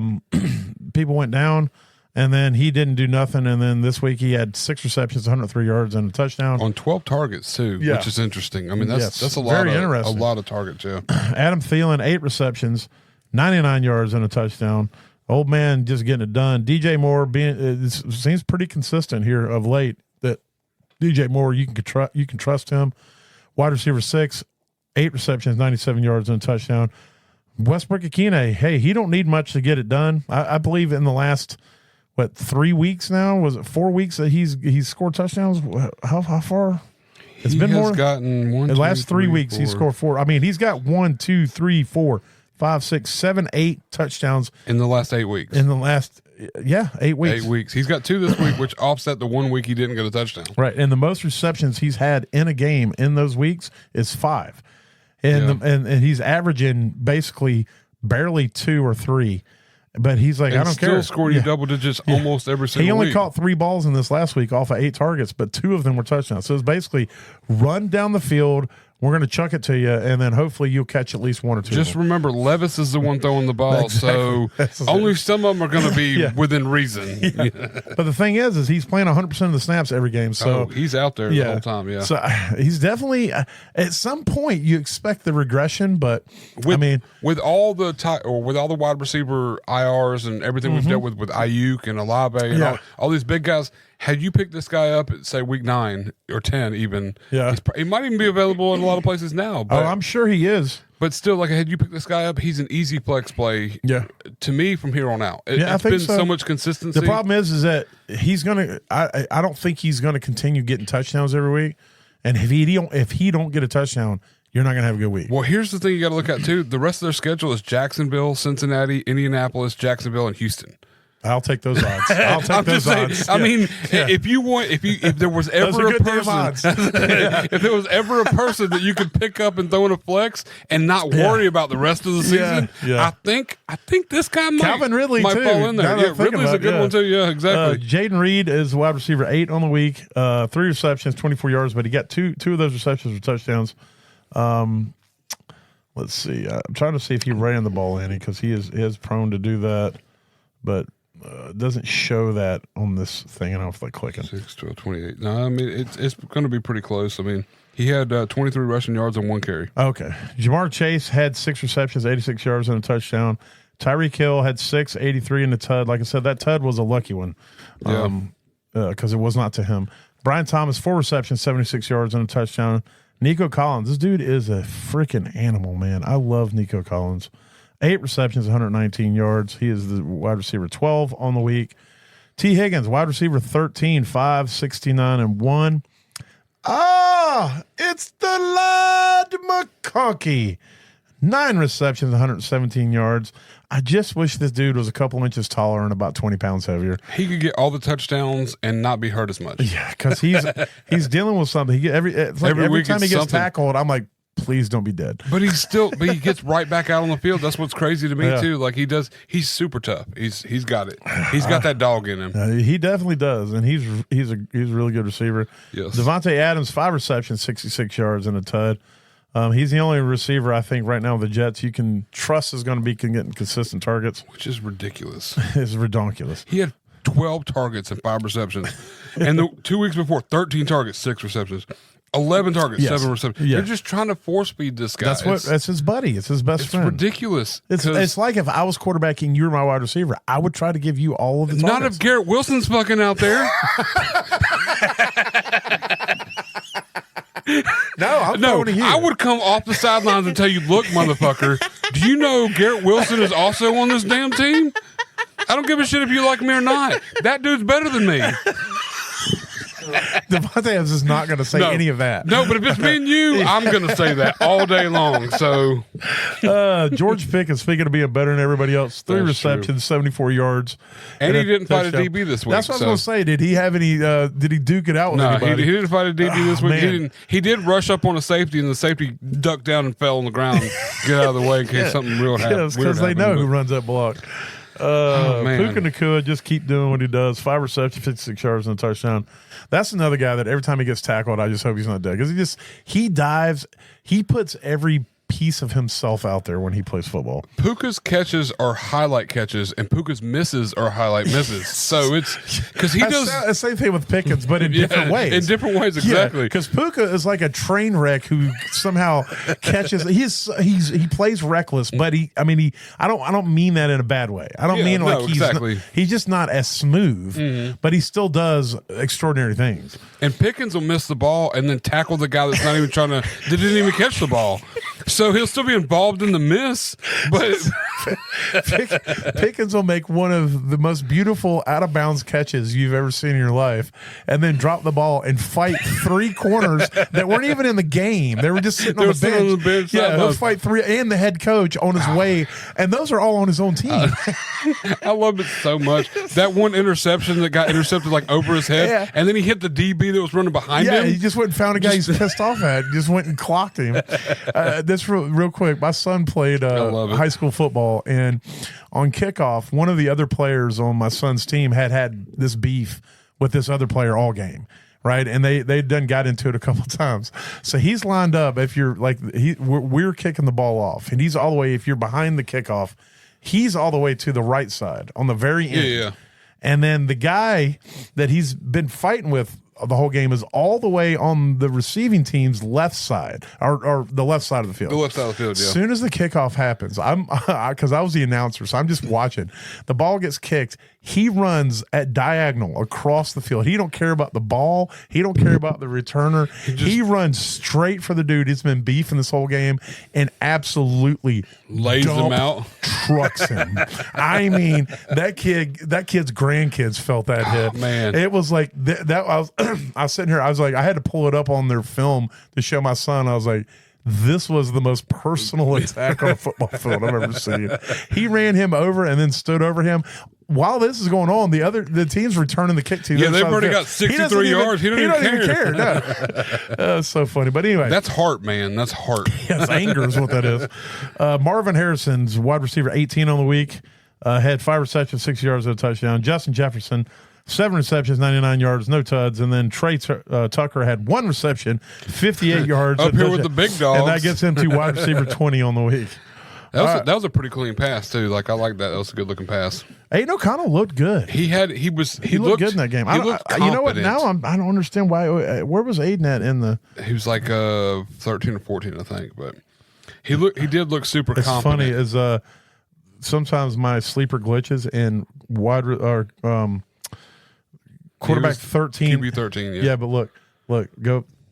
people went down, and then he didn't do nothing. And then this week he had 6 receptions, 103 yards, and a touchdown on 12 targets too, which is interesting. I mean, that's a lot. Very interesting. A lot of targets. Yeah. Adam Thielen, 8 receptions, 99 yards, and a touchdown. Old man just getting it done. DJ Moore it seems pretty consistent here of late. That DJ Moore, you can trust him. Wide receiver 6, 8 receptions, 97 yards, and a touchdown. Westbrook-Ikine, hey, he don't need much to get it done. I believe in the last 3 weeks now, was it 4 weeks that he's scored touchdowns? How far? It's been more. Gotten one. The last 3 weeks, he scored 4. I mean, he's got 1, 2, 3, 4, 5, 6, 7, 8 touchdowns in the last 8 weeks. 8 weeks. 8 weeks. He's got 2 this week, which offset the 1 week he didn't get a touchdown. Right, and the most receptions he's had in a game in those weeks is 5. And he's averaging basically barely 2 or 3, but he's like, I don't care. Still scored you double digits almost every single week. He only caught 3 balls in this last week off of 8 targets, but 2 of them were touchdowns. So it's basically run down the field. We're going to chuck it to you, and then hopefully you'll catch at least 1 or 2. Just remember, Levis is the one throwing the ball, so only some of them are going to be within reason. Yeah. But the thing is he's playing 100% of the snaps every game. So he's out there the whole time. Yeah. So he's definitely at some point you expect the regression, but with all the wide receiver IRs and everything we've dealt with Ayuk and Olave and all these big guys. Had you picked this guy up at, say, week 9 or 10 even, he might even be available in a lot of places now. But, I'm sure he is. But still, had you picked this guy up, he's an easy flex play to me from here on out. It's been so much consistency. The problem is that he's going to I don't think he's going to continue getting touchdowns every week. And if he don't get a touchdown, you're not going to have a good week. Well, here's the thing you got to look at, too. The rest of their schedule is Jacksonville, Cincinnati, Indianapolis, Jacksonville, and Houston. I'll take those odds. I'll take those odds. I mean, if there was ever a person, if there was ever a person that you could pick up and throw in a flex and not worry about the rest of the season, I think this guy Calvin Ridley might too. fall in there. Yeah, Ridley's a good one too. Yeah, exactly. Jaden Reed is wide receiver 8 on the week. 3 receptions, 24 yards, but he got two of those receptions were touchdowns. Let's see. I'm trying to see if he ran the ball any because he is prone to do that, but it doesn't show that on this thing. I don't know if they're clicking. 6, 12, 28. No, I mean, it's going to be pretty close. I mean, he had 23 rushing yards and 1 carry. Okay. Jamar Chase had 6 receptions, 86 yards and a touchdown. Tyreek Hill had 6, 83 in the TUD. Like I said, that TUD was a lucky one because it was not to him. Brian Thomas, 4 receptions, 76 yards and a touchdown. Nico Collins, this dude is a freaking animal, man. I love Nico Collins. 8 receptions, 119 yards. He is the wide receiver 12 on the week. T. Higgins, wide receiver 13, 5, 69, and 1. It's the lad McConkey. 9 receptions, 117 yards. I just wish this dude was a couple inches taller and about 20 pounds heavier. He could get all the touchdowns and not be hurt as much. Yeah, because he's dealing with something. Every time he gets tackled, I'm like, please don't be dead. But he gets right back out on the field. That's what's crazy to me too. Like he's super tough. He's got it. He's got that dog in him. He definitely does, and he's a really good receiver. Yes. Devontae Adams, 5 receptions, 66 yards and a TUD. He's the only receiver I think right now with the Jets you can trust is going to be getting consistent targets, which is ridiculous. It's ridiculous. He had 12 targets and 5 receptions, and the 2 weeks before, 13 targets, 6 receptions. 11 targets, 7 receptions. Yeah. They're just trying to force feed this guy. That's his buddy. It's his best friend. It's ridiculous. It's like if I was quarterbacking and you were my wide receiver, I would try to give you all of the targets. Not if Garrett Wilson's fucking out there. No, I would come off the sidelines and tell you, look, motherfucker, do you know Garrett Wilson is also on this damn team? I don't give a shit if you like me or not. That dude's better than me. Devontae Adams is not going to say any of that. No, but if it's me and you, I'm going to say that all day long. So, George Pickens, speaking of being better than everybody else, 3 receptions, 74 yards, and he didn't fight a DB this week. That's what I was going to say. Did he have any? Did he duke it out with anybody? He didn't fight a DB this week. He did rush up on a safety, and the safety ducked down and fell on the ground. Get out of the way in case something real happens. Because they know who runs that block. Puka Nacua, just keep doing what he does. 5 receptions, 56 yards and a touchdown. That's another guy that every time he gets tackled, I just hope he's not dead because he dives. He puts every piece of himself out there when he plays football. Puka's catches are highlight catches, and Puka's misses are highlight misses. So it's because he does the same thing with Pickens, but in different ways. In different ways, exactly. Because Puka is like a train wreck who somehow catches. He plays reckless, but I don't mean that in a bad way. I don't mean like he's just not as smooth, but he still does extraordinary things. And Pickens will miss the ball and then tackle the guy that's not even that didn't even catch the ball. So he'll still be involved in the miss, but Pickens will make one of the most beautiful out of bounds catches you've ever seen in your life, and then drop the ball and fight 3 corners that weren't even in the game. They were just sitting on the bench. Yeah, he'll fight 3 and the head coach on his way, and those are all on his own team. I loved it so much. That one interception that got intercepted like over his head, and then he hit the DB that was running behind him. Yeah, he just went and found a guy he's pissed off at. Just went and clocked him. This real quick. My son played high school football, and on kickoff, one of the other players on my son's team had this beef with this other player all game. Right, and they done got into it a couple times. So he's lined up. If you're like we're kicking the ball off, and he's all the way. If you're behind the kickoff, he's all the way to the right side on the very end. Yeah. And then the guy that he's been fighting with the whole game is all the way on the receiving team's left side, or the left side of the field. The left side of the field, yeah. As soon as the kickoff happens, because I was the announcer, so I'm just watching. The ball gets kicked. He runs at diagonal across the field. He don't care about the ball. He don't care about the returner. He runs straight for the dude. He's been beefing this whole game and absolutely lays him out, trucks him. I mean, that kid's grandkids felt that hit. Man, it was like that. I was sitting here. I was like, I had to pull it up on their film to show my son. I was like, this was the most personal attack on a football field I've ever seen. He ran him over and then stood over him. while this is going on, the team's returning the kick to you. Yeah, they've already got 63 yards. He doesn't even care. No. That's so funny. But anyway. That's heart, man. That's heart. Yes, anger is what that is. Marvin Harrison's wide receiver, 18 on the week, had 5 receptions, 6 yards, and a touchdown. Justin Jefferson, 7 receptions, 99 yards, no tuds. And then Trey Tucker had 1 reception, 58 yards. Up here with the big dogs. And that gets him to wide receiver 20 on the week. That was a pretty clean pass too. Like I like that. That was a good looking pass. Aiden O'Connell looked good. He looked good in that game. He looked you know what? Now I don't understand why. Where was Aiden at in the? He was like 13 or 14, I think. But he did look super it's confident. Funny is sometimes my sleeper glitches and quarterback 13, QB 13. Yeah, but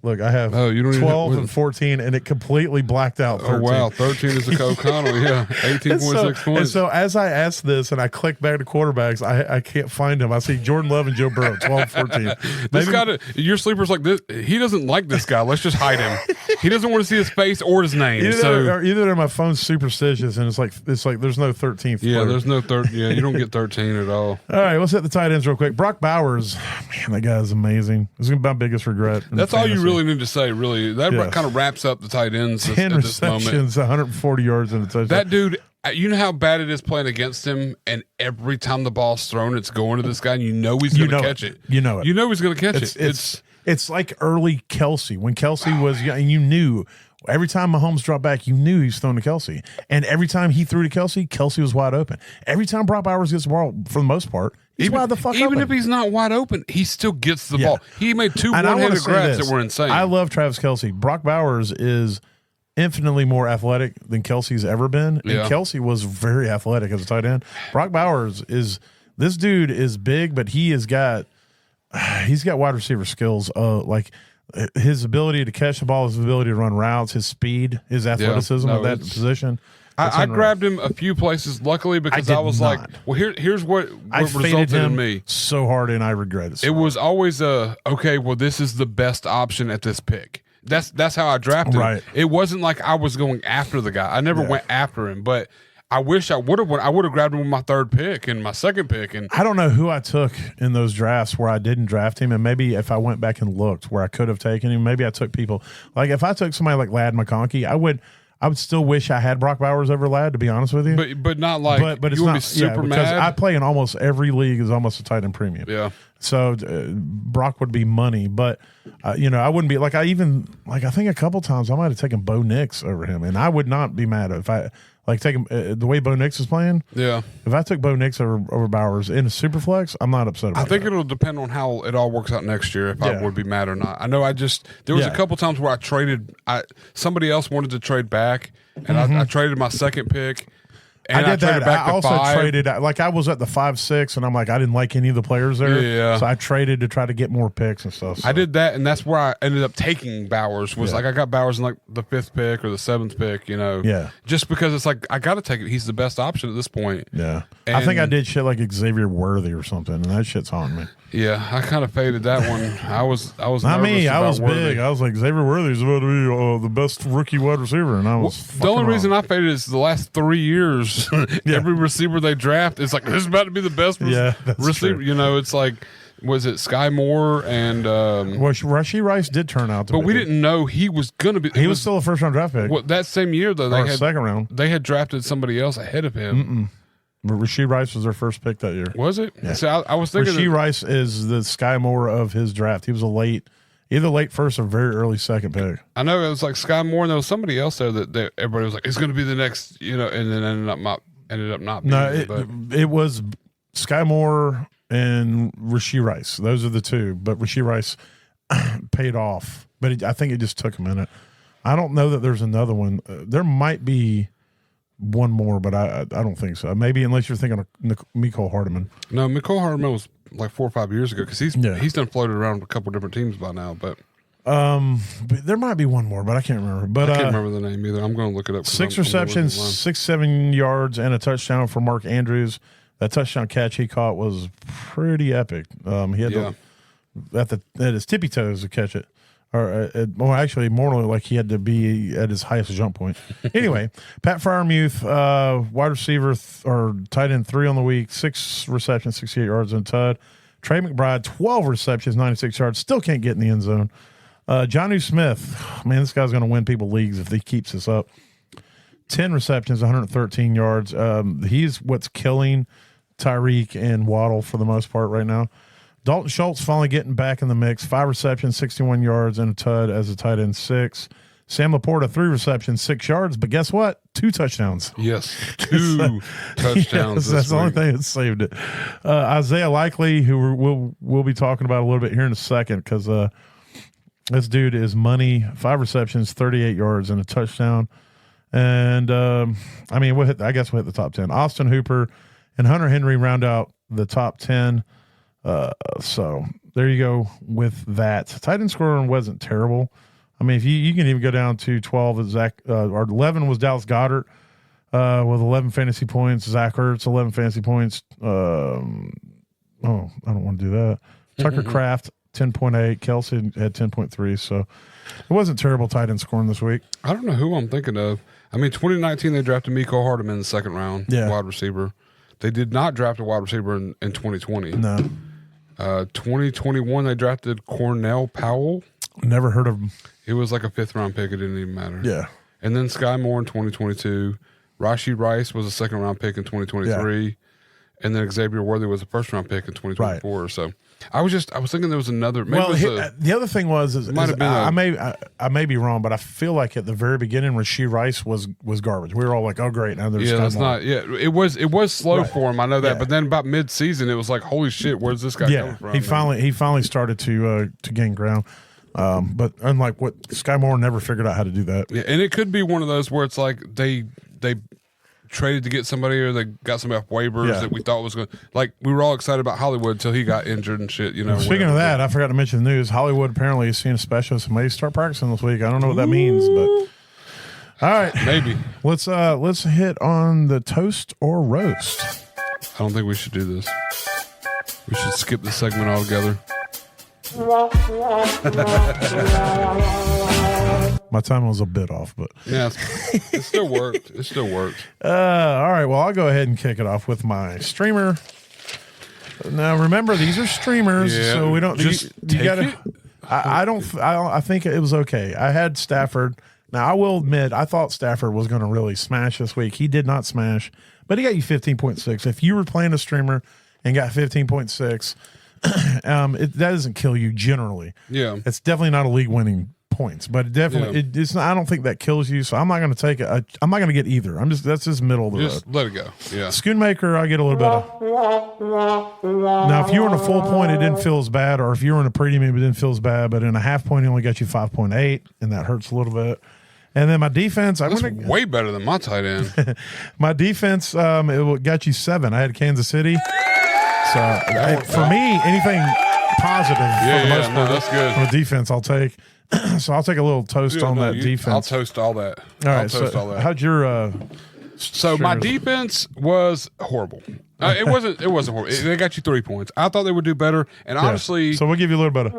look, I have 12 and 14, and it completely blacked out 13. Oh, wow. 13 is a O'Connell, yeah. 18.6 points. And so as I ask this and I click back to quarterbacks, I can't find him. I see Jordan Love and Joe Burrow, 12, 14. Your sleeper's like this. He doesn't like this guy. Let's just hide him. He doesn't want to see his face or his name. Either my phone's superstitious, and it's like there's no 13th. Yeah, there's no third. Yeah, you don't get 13 at all. All right, let's hit the tight ends real quick. Brock Bowers, man, that guy is amazing. This is my biggest regret. That's all you really need to say, really. That kind of wraps up the tight ends 10 at this moment. receptions, 140 yards in a touchdown. That dude, you know how bad it is playing against him, and every time the ball's thrown, it's going to this guy, and you know he's going to catch it. You know it. You know he's going to catch it. It's like early Kelsey. When Kelsey was young, and you knew every time Mahomes dropped back, you knew he was throwing to Kelsey. And every time he threw to Kelsey, Kelsey was wide open. Every time Brock Bowers gets the ball, for the most part, he's wide the fuck open. Even if he's not wide open, he still gets the ball. He made 2 one-handed grabs that were insane. I love Travis Kelsey. Brock Bowers is infinitely more athletic than Kelsey's ever been. And Kelsey was very athletic as a tight end. Brock Bowers this dude is big, but he's got wide receiver skills. Like his ability to catch the ball, his ability to run routes, his speed, his athleticism at that position. I grabbed him a few places, luckily, because I was like, well, here's what resulted in me. So hard, and I regret it. It was always okay, well, this is the best option at this pick. That's how I drafted him. It wasn't like I was going after the guy. I never went after him, but I wish I would have. I would have grabbed him with my 3rd pick and my 2nd pick. And I don't know who I took in those drafts where I didn't draft him. And maybe if I went back and looked where I could have taken him, maybe I took people like if I took somebody like Ladd McConkey, I would still wish I had Brock Bowers over Ladd, to be honest with you. But not like but it's not be super mad. Because I play in almost every league is almost a tight end premium. Yeah. So Brock would be money, but I wouldn't be like I think a couple times I might have taken Bo Nix over him, and I would not be mad if I like taking the way Bo Nix is playing. Yeah. If I took Bo Nix over Bowers in a super flex, I'm not upset about it. I think it'll depend on how it all works out next year if I would be mad or not. I know there was a couple times where I traded. Somebody else wanted to trade back, and I traded my 2nd pick. And I did that. I also traded. Like I was at the 5-6, and I'm like I didn't like any of the players there. Yeah. So I traded to try to get more picks and stuff. So. I did that, and that's where I ended up taking Bowers. Was like I got Bowers in like the 5th pick or the 7th pick. Yeah. Just because it's like I got to take it. He's the best option at this point. Yeah. And I think I did shit like Xavier Worthy or something, and that shit's haunting me. Yeah, I kind of faded that one. I was not me. I was Worthy. Big. I was like Xavier Worthy is about to be the best rookie wide receiver, and I was. The only reason I faded is the last 3 years. Every receiver they draft, it's like this is about to be the best receiver. True. It's like, was it Sky Moore and? Rashee Rice did turn out, but we didn't know he was going to be. He was still a 1st round draft pick. Well, that same year though, they had 2nd round. They had drafted somebody else ahead of him. Rashee Rice was their 1st pick that year. Was it? Yeah. So I was thinking Rashee Rice is the Sky Moore of his draft. He was either late 1st or very early 2nd pick. I know it was like Sky Moore, and there was somebody else there that everybody was like, it's going to be the next, and then ended up not being. No, it was Sky Moore and Rashee Rice. Those are the two, but Rashee Rice paid off. But I think it just took a minute. I don't know that there's another one. There might be one more, but I don't think so. Maybe unless you're thinking of Mecole Hardman. No, Mecole Hardman was like 4 or 5 years ago because he's done floated around a couple different teams by now. But there might be one more, but I can't remember. But I can't remember the name either. I'm going to look it up. 6 receptions, 6-7 yards, and a touchdown for Mark Andrews. That touchdown catch he caught was pretty epic. He had at his tippy toes to catch it. or well, actually, more like he had to be at his highest jump point. Anyway, Pat Fryermuth, wide receiver or tight end 3 on the week, 6 receptions, 68 yards and a tud. Trey McBride, 12 receptions, 96 yards, still can't get in the end zone. Jonnu Smith, man, this guy's going to win people leagues if he keeps this up. 10 receptions, 113 yards. He's what's killing Tyreek and Waddle for the most part right now. Dalton Schultz finally getting back in the mix. 5 receptions, 61 yards, and a tud as a tight end 6. Sam Laporta, 3 receptions, 6 yards, but guess what? 2 touchdowns. Yes, 2 touchdowns. Yes, that's the only thing that saved it. Isaiah Likely, who we'll be talking about a little bit here in a second, because this dude is money. 5 receptions, 38 yards, and a touchdown. And I mean, I guess we'll hit the top 10. Austin Hooper and Hunter Henry round out the top 10. So there you go with that. Tight end scoring wasn't terrible. I mean, if you can even go down to 12 Zach, or 11 was Dallas Goedert with 11 fantasy points. Zach Ertz, 11 fantasy points. I don't want to do that. Tucker Kraft, 10.8. Kelsey had 10.3. So it wasn't terrible tight end scoring this week. I don't know who I'm thinking of. I mean, 2019 they drafted Mecole Hardman in the 2nd round, wide receiver. They did not draft a wide receiver in 2020. No. 2021 they drafted Cornell Powell. Never heard of him. It was like a 5th round pick. It didn't even matter. Yeah. And then Sky Moore in 2022. Rashee Rice was a 2nd round pick in 2023. Yeah. And then Xavier Worthy was a 1st round pick in 2024. Right. So I was thinking there was another. The other thing was I may be wrong, but I feel like at the very beginning, Rashee Rice was garbage. We were all like, "Oh, great!" Now there's that's not. Yeah, it was slow for him. I know that, but then about mid-season, it was like, "Holy shit, where's this guy coming from?" He finally started to gain ground. But unlike what Sky Moore never figured out how to do that. Yeah, and it could be one of those where it's like they traded to get somebody, or they got somebody off waivers that we thought was going to, like, we were all excited about Hollywood until he got injured and shit, Speaking of that, I forgot to mention the news. Hollywood apparently is seeing a specialist and may start practicing this week. I don't know what that means, but all right. Maybe. Let's hit on the toast or roast. I don't think we should do this. We should skip the segment altogether. My time was a bit off, but yeah, it still worked. All right, well, I'll go ahead and kick it off with my streamer. Now, remember, these are streamers, so we don't just you gotta. I think it was okay. I had Stafford. Now, I will admit, I thought Stafford was going to really smash this week. He did not smash, but he got you 15.6. If you were playing a streamer and got 15.6, that doesn't kill you generally. Yeah, it's definitely not a league winning points, but it definitely it's not, I don't think that kills you, so I'm not going to take it. I'm not going to get either. That's just middle of the road. Let it go. Yeah. Schoonmaker, I get a little bit of. Now, if you were in a full point, it didn't feel as bad, or if you were in a premium, it didn't feel as bad. But in a half point, he only got you 5.8, and that hurts a little bit. And then my defense, that's way better than my tight end. My defense, it got you 7. I had Kansas City. So for me, anything positive for the most part, that's good. From a defense, I'll take. So I'll take a little toast on that defense. I'll toast all that. All right. So how'd your? So my defense was horrible. It wasn't horrible. They got you 3 points. I thought they would do better, and honestly, so we'll give you a little better.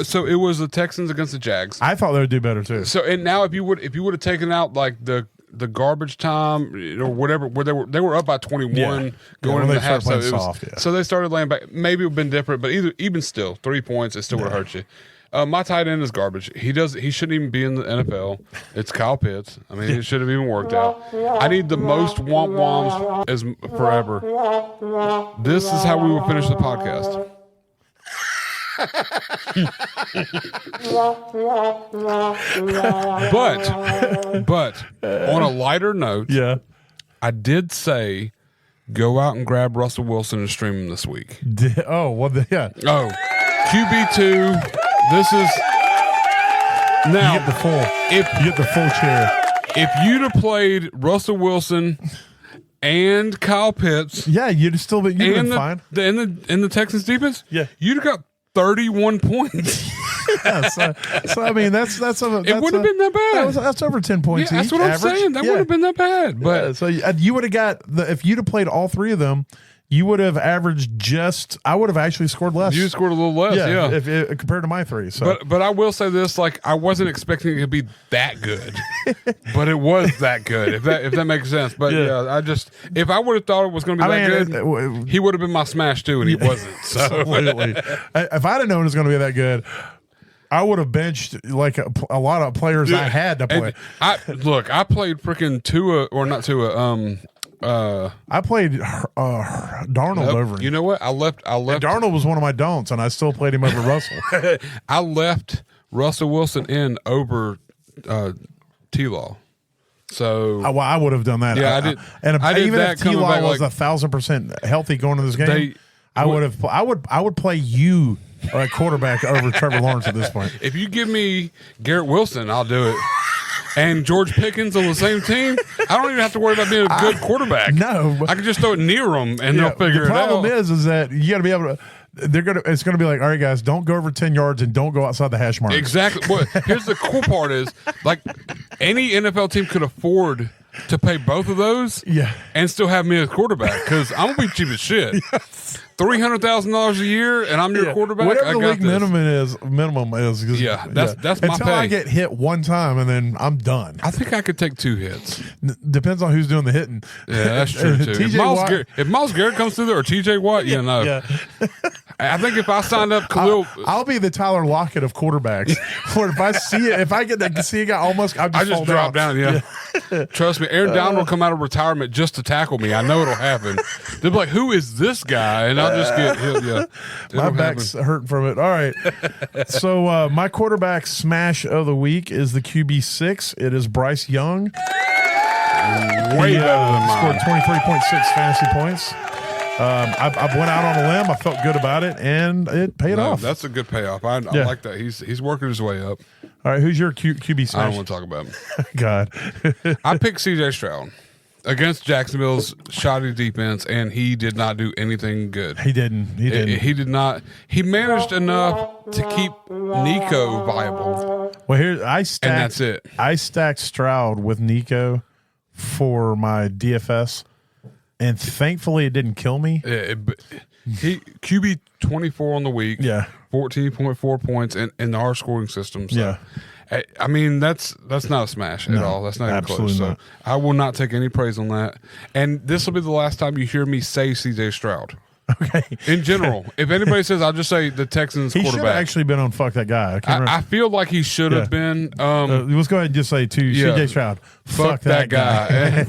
So it was the Texans against the Jags. I thought they would do better too. So and now if you would have taken out like the garbage time or whatever, where they were up by 21 going into the half, so they started laying back. Maybe it would have been different, but even still, 3 points, it still would have hurt you. My tight end is garbage. He shouldn't even be in the NFL. It's Kyle Pitts. I mean, it should have even worked out. I need the most womp-woms as forever. This is how we will finish the podcast. but on a lighter note, I did say go out and grab Russell Wilson and stream him this week. QB2. This is now. You get the full chair. If you'd have played Russell Wilson and Kyle Pitts, you'd still been fine. In the Texans defense, you'd have got 31 points. So I mean, it wouldn't have been that bad. That's over 10 points. That's what I'm saying. That wouldn't have been that bad. But so you would have got if you'd have played all 3 of them. you would have averaged I would have actually scored less. You scored a little less, yeah. If compared to my 3. So. But I will say this, like, I wasn't expecting it to be that good. But it was that good, if that makes sense. But if I would have thought it was going to be good, he would have been my smash too, and he wasn't. So absolutely. If I'd have known it was going to be that good, I would have benched like a lot of players I had to play. I played freaking Tua, or not Tua. I played Darnold over him. You know what? I left. And Darnold was one of my don'ts, and I still played him over Russell. I left Russell Wilson in over T-Law. So I would have done that. Yeah, I did. Even if T-Law was 1,000% healthy going into this game, I would play you at quarterback over Trevor Lawrence at this point. If you give me Garrett Wilson, I'll do it. And George Pickens on the same team, I don't even have to worry about being a good quarterback. No, I can just throw it near them, and they'll figure it out. The problem is that you got to be able to. It's going to be like, all right, guys, don't go over 10 yards and don't go outside the hash mark. Exactly. Well, here's the cool part is, like, any NFL team could afford to pay both of those, and still have me as quarterback, because I'm gonna be cheap as shit. Yes. $300,000 a year, and I'm your quarterback. Whatever the league minimum is. That's my until pay. I get hit one time, and then I'm done. I think I could take 2 hits. Depends on who's doing the hitting. Yeah, that's true too. If Myles Garrett comes through there, or T.J. Watt, no. I think if I signed up Khalil, I'll be the Tyler Lockett of quarterbacks. Or if I see it, if I get to see a guy almost, I just drop down. Yeah. Trust me, Aaron Donald will come out of retirement just to tackle me. I know it'll happen. They'll be like, "Who is this guy?" And I'll just get my back's hurting from it. All right. So my quarterback smash of the week is the QB6. It is Bryce Young. Way better than mine. Scored 23.6 fantasy points. I went out on a limb. I felt good about it, and it paid off. That's a good payoff. I like that. He's working his way up. All right, who's your QB smash? I don't want to talk about him. God. I picked C.J. Stroud against Jacksonville's shoddy defense, and he did not do anything good. He didn't. He did not. He managed enough to keep Nico viable. Well, and that's it. I stacked Stroud with Nico for my DFS. And thankfully, it didn't kill me. He QB 24 on the week. 14.4 points in our scoring system. So, I mean, that's not a smash at all. That's not even close. So I will not take any praise on that. And this will be the last time you hear me say C.J. Stroud. Okay. In general, if anybody says, I'll just say the Texans quarterback. He should have actually been on fuck that guy. I feel like he should have been. Let's go ahead and just say to C.J. Stroud, fuck that guy.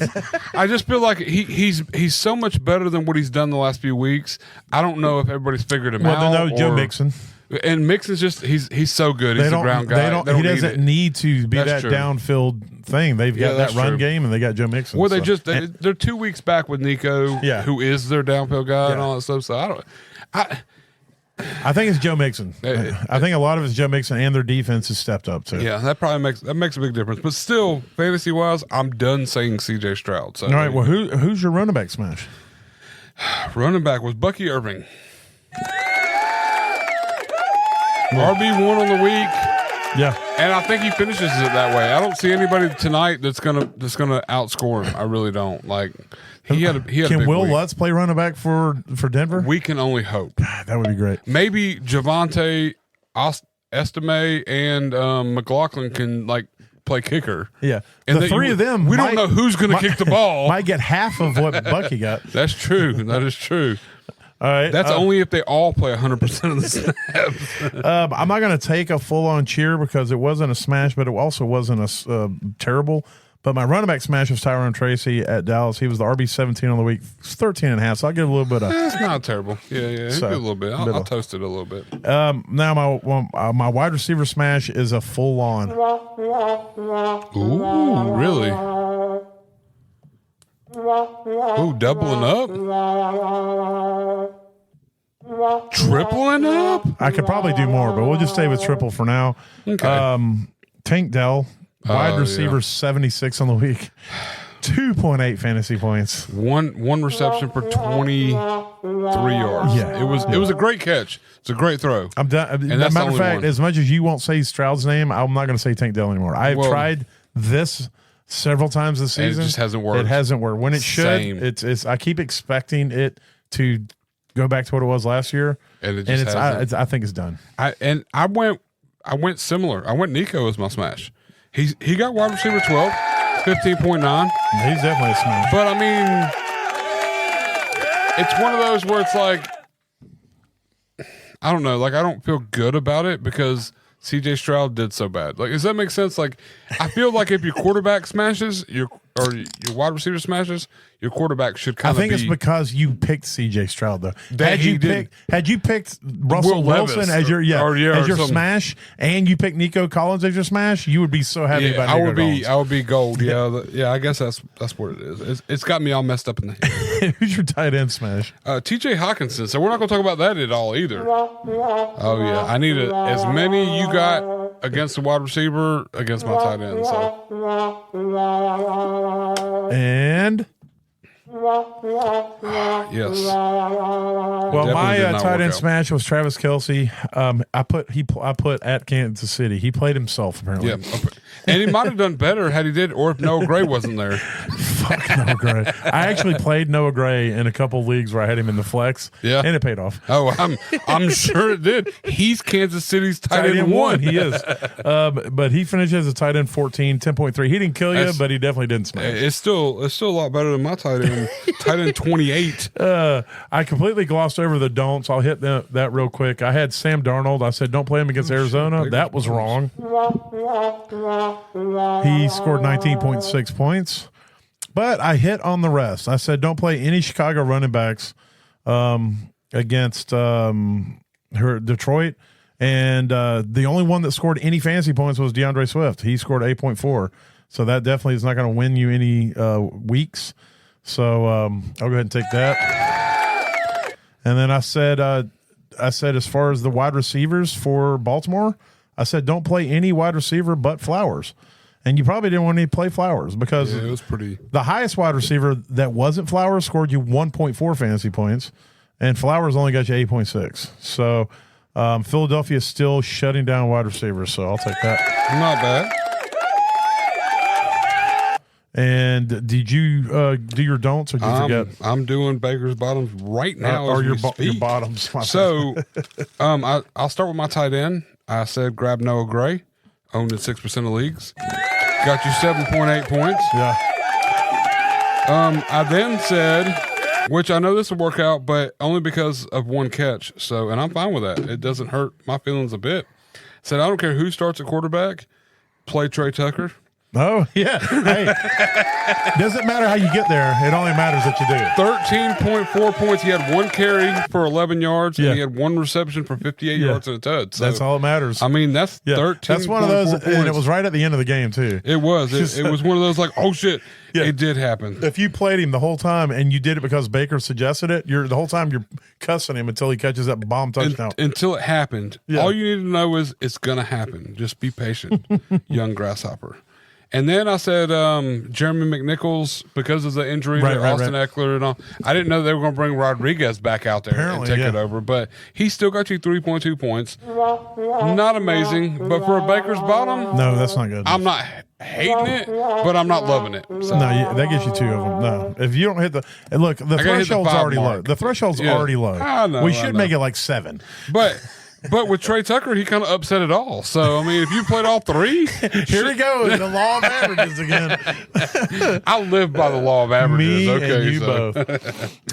I just feel like he's so much better than what he's done the last few weeks. I don't know if everybody's figured him out. Well, no, Joe Mixon. And Mixon's just he's so good. He's a ground guy. He doesn't need to be that downfield thing. They've got that run game, and they got Joe Mixon. Well, they're 2 weeks back with Nico, who is their downfield guy and all that stuff. So I think it's Joe Mixon. I think a lot of it's Joe Mixon, and their defense has stepped up too. Yeah, that probably makes a big difference. But still, fantasy wise, I'm done saying C.J. Stroud. So, all right, well, who's your running back smash? Running back was Bucky Irving. RB1 on the week. Yeah. And I think he finishes it that way. I don't see anybody tonight that's gonna outscore him. I really don't. Like he had a Can Will Lutz play running back for Denver? We can only hope. God, that would be great. Maybe Javante Estime and McLaughlin can play kicker. Yeah. And the three of them, we don't know who's going to kick the ball. Might get half of what Bucky got. That's true. That is true. All right. That's only if they all play 100% of the snaps. I'm not going to take a full-on cheer because it wasn't a smash, but it also wasn't a terrible. But my running back smash was Tyrone Tracy at Dallas. He was the RB17 on the week. It's 13.5, so I'll give a little bit of. It's not terrible. Yeah, so, a little bit. I'll toast it a little bit. Now my wide receiver smash is a full-on. Ooh, really? Ooh, doubling up? Tripling up? I could probably do more, but we'll just stay with triple for now. Okay. Tank Dell, wide receiver 76 on the week. 2.8 fantasy points. One reception for 23 yards. Yeah. It was a great catch. It's a great throw. I'm done. As a matter of fact, as much as you won't say Stroud's name, I'm not going to say Tank Dell anymore. I've tried this several times this season. And it just hasn't worked. It hasn't worked. When it should, it's I keep expecting it to go back to what it was last year, and I think it's done. I went similar. I went Nico as my smash. He got wide receiver 12, 15.9. He's definitely a smash. But I mean, it's one of those where it's like, I don't know, like I don't feel good about it because CJ Stroud did so bad. Like, does that make sense? Like, I feel like if your quarterback smashes, your wide receiver smashes, your quarterback should kind of be. I think it's because you picked CJ Stroud though. Had you picked Russell Will Wilson Levis as your or smash, and you picked Nico Collins as your smash, you would be so happy about Nico Collins. I would be gold. Yeah, I guess that's what it is. It's got me all messed up in the head. Who's your tight end smash? TJ Hawkinson. So we're not going to talk about that at all either. Oh yeah, I need as many you got against the wide receiver against my tight end. So. And yes. Well, my tight end smash was Travis Kelce. I put at Kansas City. He played himself apparently. Yeah, and he might have done better had he did, or if Noah Gray wasn't there. Fuck Noah Gray. I actually played Noah Gray in a couple leagues where I had him in the flex. Yeah, and it paid off. Oh, I'm sure it did. He's Kansas City's tight end 1. He is, but he finished as a tight end 14, 10.3. He didn't kill you, but he definitely didn't smash. It's still a lot better than my tight end. Tight end 28. I completely glossed over the don'ts. I'll hit that real quick. I had Sam Darnold. I said don't play him against Arizona. That was wrong. He scored 19.6 points. But I hit on the rest. I said don't play any Chicago running backs against Detroit. And the only one that scored any fantasy points was DeAndre Swift. He scored 8.4. So that definitely is not going to win you any weeks. So I'll go ahead and take that. And then I said as far as the wide receivers for Baltimore, I said don't play any wide receiver but Flowers. And you probably didn't want to play Flowers because it was pretty. The highest wide receiver that wasn't Flowers scored you 1.4 fantasy points, and Flowers only got you 8.6. So Philadelphia is still shutting down wide receivers, so I'll take that. Not bad. And did you do your don'ts or did you forget? I'm doing Baker's bottoms right now. Or your bottoms. So I'll start with my tight end. I said grab Noah Gray, owned in 6% of leagues. Got you 7.8 points. Yeah. I then said, which I know this will work out, but only because of one catch. So, and I'm fine with that. It doesn't hurt my feelings a bit. Said I don't care who starts at quarterback, play Trey Tucker. Oh, yeah. Hey, doesn't matter how you get there. It only matters that you do it. 13.4 points. He had one carry for 11 yards, and he had one reception for 58 yards and a touch. So, that's all that matters. I mean, that's 13. That's one of those, points. And it was right at the end of the game, too. It was. It was one of those like, oh, shit. Yeah. It did happen. If you played him the whole time and you did it because Baker suggested it, the whole time you're cussing him until he catches that bomb touchdown. Until it happened. Yeah. All you need to know is it's going to happen. Just be patient, young grasshopper. And then I said Jeremy McNichols because of the injury to Austin Eckler and all. I didn't know they were going to bring Rodriguez back out there and take it over, but he still got you 3.2 points. Not amazing, but for a Baker's bottom, no, that's not good. I'm not hating it, but I'm not loving it. So. No, that gets you 2 of them. No, if you don't hit the look, the threshold's already low. The threshold's already low. I know. We should make it like 7, But with Trey Tucker, he kind of upset it all. So, I mean, if you played all 3. Here we go. The law of averages again. I live by the law of averages. Me and you both.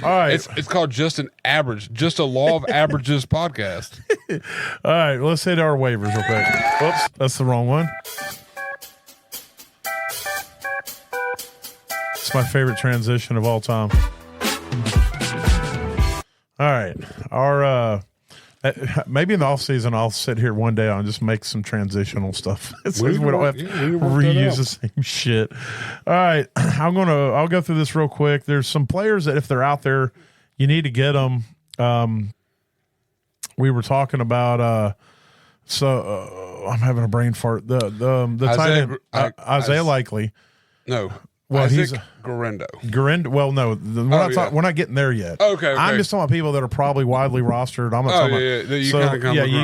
All right. It's called Just an Average. Just a Law of Averages podcast. All right. Let's hit our waivers real quick. Whoops. That's the wrong one. It's my favorite transition of all time. All right. Our maybe in the off season I'll sit here one day and just make some transitional stuff. So we don't have to reuse the same shit. All right, I'll go through this real quick. There's some players that if they're out there, you need to get them. We were talking about I'm having a brain fart. The tight end Isaiah Likely. No. Well, he's Garendo. Well, no, we're not getting there yet. Okay. I'm just talking about people that are probably widely rostered. I'm not talking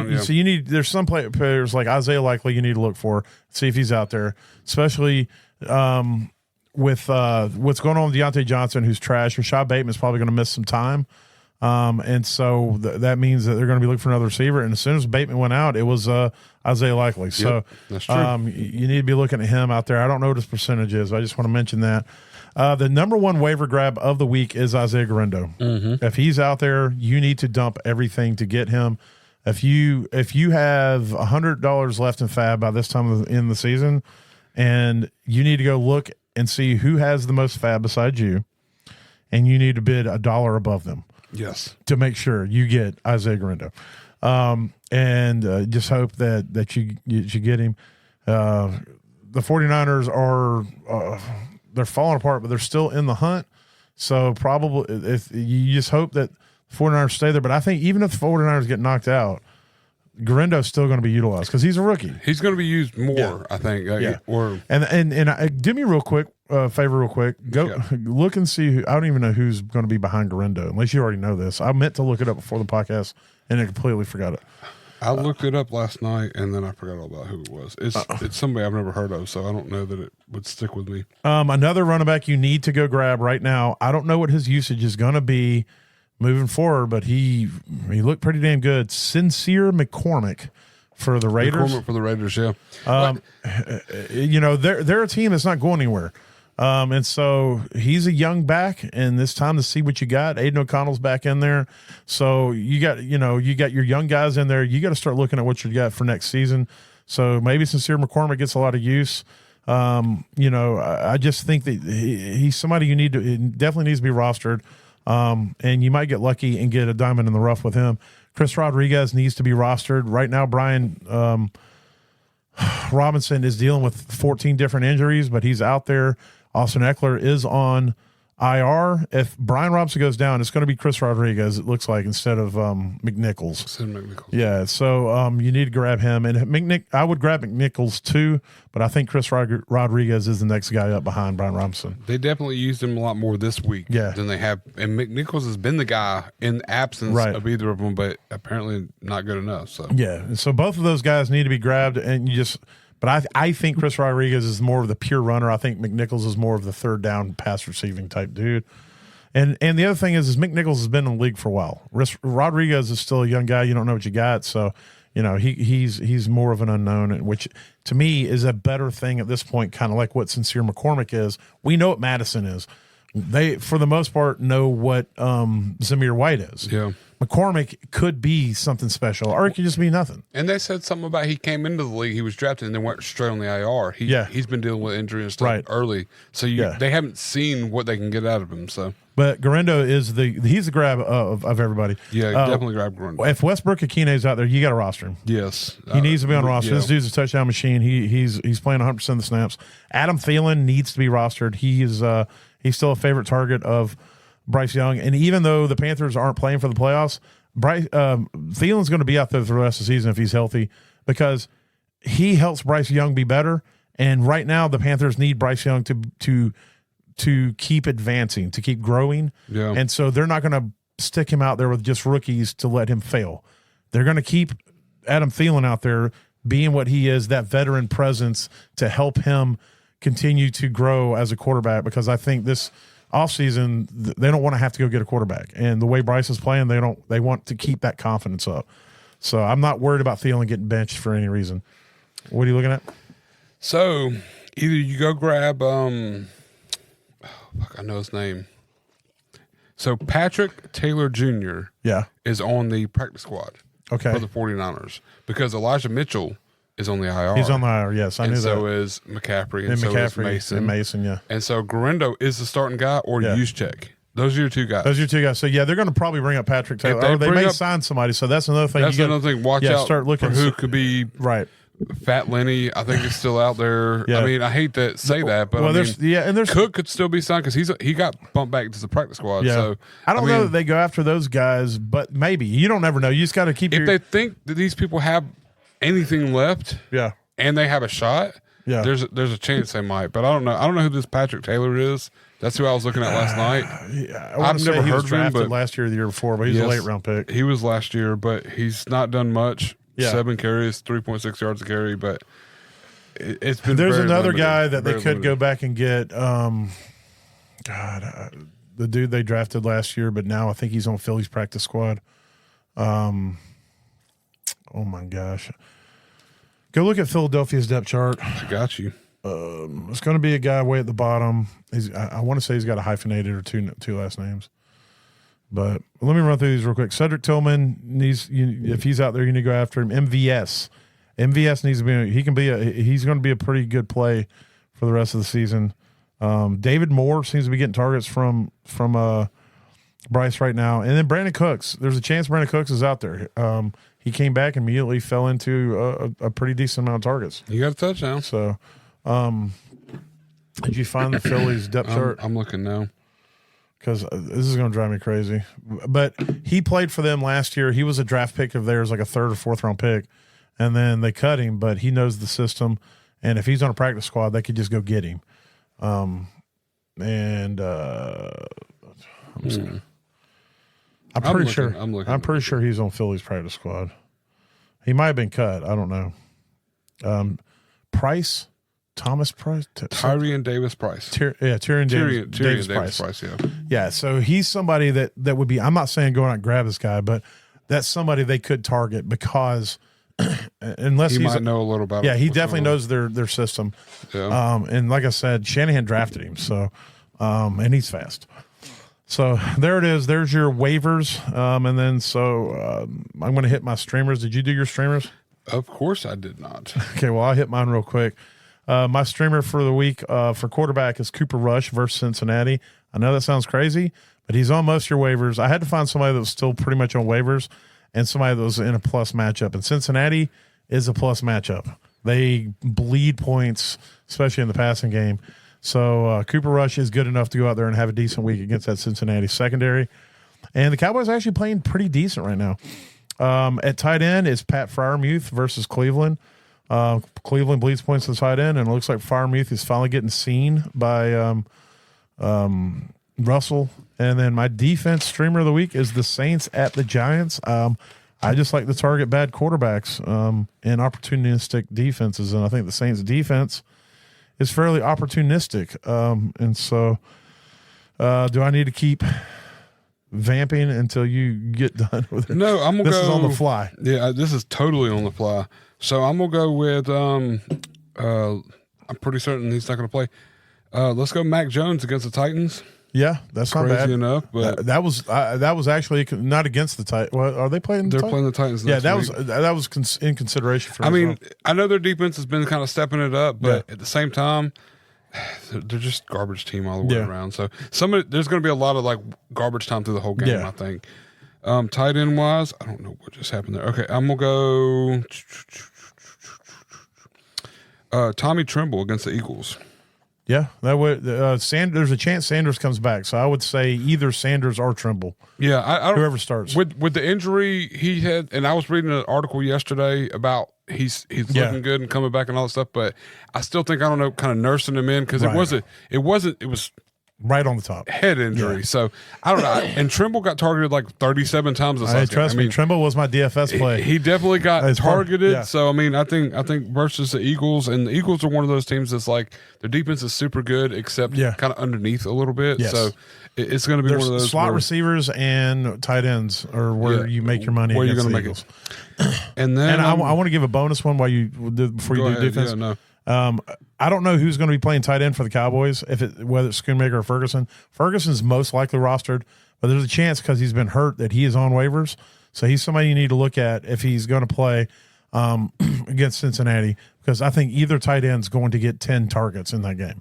about. So you need. There's some players like Isaiah Likely you need to look for, see if he's out there, especially with what's going on with Deontay Johnson, who's trash. Rashad Bateman's probably going to miss some time. And so that means that they're going to be looking for another receiver. And as soon as Bateman went out, it was Isaiah Likely. So that's true. You need to be looking at him out there. I don't know what his percentage is. I just want to mention that. The number one waiver grab of the week is Isaiah Guerrero. If he's out there, you need to dump everything to get him. If you have $100 left in fab by this time in the season, and you need to go look and see who has the most fab besides you, and you need to bid $1 above them. Yes. To make sure you get Isaiah Guerrero. And just hope that you get him. The 49ers are they're falling apart, but they're still in the hunt. So probably if you just hope that the 49ers stay there. But I think even if the 49ers get knocked out, Guerendo's still going to be utilized because he's a rookie. He's going to be used more, I think. And do me real quick, favor real quick. Go look and see who. I don't even know who's going to be behind Guerrero, unless you already know this. I meant to look it up before the podcast, and I completely forgot it. I looked it up last night, and then I forgot all about who it was. It's somebody I've never heard of, so I don't know that it would stick with me. Another running back you need to go grab right now. I don't know what his usage is going to be moving forward, but he looked pretty damn good. Sincere McCormick for the Raiders. McCormick for the Raiders, yeah. They're a team that's not going anywhere. And so he's a young back, and it's time to see what you got. Aiden O'Connell's back in there. So you got your young guys in there. You got to start looking at what you got for next season. So maybe Sincere McCormick gets a lot of use. I just think that he's somebody he definitely needs to be rostered. And you might get lucky and get a diamond in the rough with him. Chris Rodriguez needs to be rostered right now. Brian Robinson is dealing with 14 different injuries, but he's out there. Austin Eckler is on IR. If Brian Robinson goes down, it's going to be Chris Rodriguez, it looks like, instead of McNichols. Yeah, so you need to grab him. And I would grab McNichols too, but I think Chris Rodriguez is the next guy up behind Brian Robinson. They definitely used him a lot more this week than they have. And McNichols has been the guy in absence of either of them, but apparently not good enough. So yeah, and so both of those guys need to be grabbed, and you just – but I think Chris Rodriguez is more of the pure runner. I think McNichols is more of the third down pass receiving type dude. And the other thing is McNichols has been in the league for a while. Rodriguez is still a young guy. You don't know what you got. So, he's more of an unknown, which to me is a better thing at this point, kind of like what Sincere McCormick is. We know what Madison is. They, for the most part, know what Zamir White is. Yeah. McCormick could be something special, or it could just be nothing. And they said something about he came into the league, he was drafted, and then went straight on the IR. He's been dealing with injury and stuff early, so they haven't seen what they can get out of him. So, but Guerrero is he's the grab of everybody. Yeah, definitely grab Guerrero. If Westbrook Akine's out there, you got to roster him. Yes, he needs to be on roster. This dude's a touchdown machine. He's playing 100% of the snaps. Adam Thielen needs to be rostered. He's still a favorite target of Bryce Young, and even though the Panthers aren't playing for the playoffs, Thielen's going to be out there for the rest of the season if he's healthy, because he helps Bryce Young be better. And right now, the Panthers need Bryce Young to keep advancing, to keep growing. Yeah. And so they're not going to stick him out there with just rookies to let him fail. They're going to keep Adam Thielen out there being what he is, that veteran presence to help him continue to grow as a quarterback, because I think this offseason, they don't want to have to go get a quarterback. And the way Bryce is playing, they want to keep that confidence up. So I'm not worried about Thielen getting benched for any reason. What are you looking at? So either you go grab I know his name. So Patrick Taylor Jr. is on the practice squad for the 49ers, because Elijah Mitchell is on the IR. He's on the IR, yes. I knew that. So is McCaffrey, and so is Mason. And Mason, yeah. And so Guerrero is the starting guy, or Juszczyk. Those are your two guys. So, they're going to probably bring up Patrick Taylor. Or they may sign somebody, so that's another thing. That's another thing. Watch out start looking for who could be right. Fat Lenny, I think, is still out there. Yeah. I mean, I hate to say that, but there's Cook could still be signed, because he got bumped back to the practice squad. Yeah. So I don't know that they go after those guys, but maybe. You don't ever know. You just got to keep they think that these people have anything left, and they have a shot, there's a chance they might. But I don't know. I don't know who this Patrick Taylor is. That's who I was looking at last night. I've never heard of him, but last year or the year before, but he's a late round pick. He was last year, but he's not done much. 7 carries, 3.6 yards a carry, but it's been. There's very another limited, guy that they could limited. go back and get. the dude they drafted last year, but now I think he's on Philly's practice squad. Oh my gosh. Go look at Philadelphia's depth chart. I got you. It's going to be a guy way at the bottom. I want to say he's got a hyphenated or two last names. But let me run through these real quick. Cedric Tillman needs, if he's out there, you need to go after him. MVS needs to be. He's going to be a pretty good play for the rest of the season. David Moore seems to be getting targets from Bryce right now, and then Brandon Cooks. There's a chance Brandon Cooks is out there. He came back and immediately fell into a pretty decent amount of targets. You got a touchdown. So, did you find the Phillies depth chart? I'm looking now. Because this is going to drive me crazy. But he played for them last year. He was a draft pick of theirs, like a third or fourth round pick. And then they cut him, but he knows the system. And if he's on a practice squad, they could just go get him. I'm pretty sure he's on Philly's practice squad. He might have been cut. I don't know. Price. Thomas Price? Tyrion Davis Price. Tyrion Davis Price. Yeah. Yeah, so he's somebody that would be, I'm not saying go out and grab this guy, but that's somebody they could target because unless he he's might know a little about he definitely knows their system. Yeah. And like I said, Shanahan drafted him, so and he's fast. So there it is. There's your waivers. And then I'm going to hit my streamers. Did you do your streamers? Of course I did not. Okay, well, I'll hit mine real quick. My streamer for the week for quarterback is Cooper Rush versus Cincinnati. I know that sounds crazy, but he's on most of your waivers. I had to find somebody that was still pretty much on waivers and somebody that was in a plus matchup. And Cincinnati is a plus matchup. They bleed points, especially in the passing game. So Cooper Rush is good enough to go out there and have a decent week against that Cincinnati secondary. And the Cowboys are actually playing pretty decent right now. At tight end is Pat Freiermuth versus Cleveland. Cleveland bleeds points to the tight end, and it looks like Freiermuth is finally getting seen by Russell. And then my defense streamer of the week is the Saints at the Giants. I just like to target bad quarterbacks and opportunistic defenses, and I think the Saints defense is fairly opportunistic. And so do I need to keep vamping until you get done with it? No, I'm going to go. This is on the fly. Yeah, this is totally on the fly. So I'm going to go with, I'm pretty certain he's not going to play. Let's go Mac Jones against the Titans. Yeah, that's not bad. Crazy enough, but that was actually not against the Titans. Well, are they playing? They're playing the Titans. Yeah, next that week. was in consideration for. I mean, I know their defense has been kind of stepping it up, but at the same time, they're just garbage team all the way around. So there's going to be a lot of like garbage time through the whole game. I think. Tight end wise, I don't know what just happened there. Okay, I'm gonna go. Tommy Tremble against the Eagles. Yeah, that would. There's a chance Sanders comes back, so I would say either Sanders or Tremble. Yeah, I don't, whoever starts with the injury he had, and I was reading an article yesterday about he's looking good and coming back and all that stuff, but I still think I don't know, kind of nursing him in because it was right on the top head injury. So I don't know. And Tremble got targeted like 37 times this last game. Trust me, Tremble was my DFS play. He definitely got targeted. So I mean, I think versus the Eagles, and the Eagles are one of those teams that's like their defense is super good, except kind of underneath a little bit. Yes. So it's going to be one of those slot receivers and tight ends are where you make your money. Where you're going to make Eagles. And then I want to give a bonus one before you do defense. Yeah, no. I don't know who's going to be playing tight end for the Cowboys, whether it's Schoonmaker or Ferguson. Ferguson's most likely rostered, but there's a chance because he's been hurt that he is on waivers. So he's somebody you need to look at if he's going to play against Cincinnati, because I think either tight end's going to get 10 targets in that game.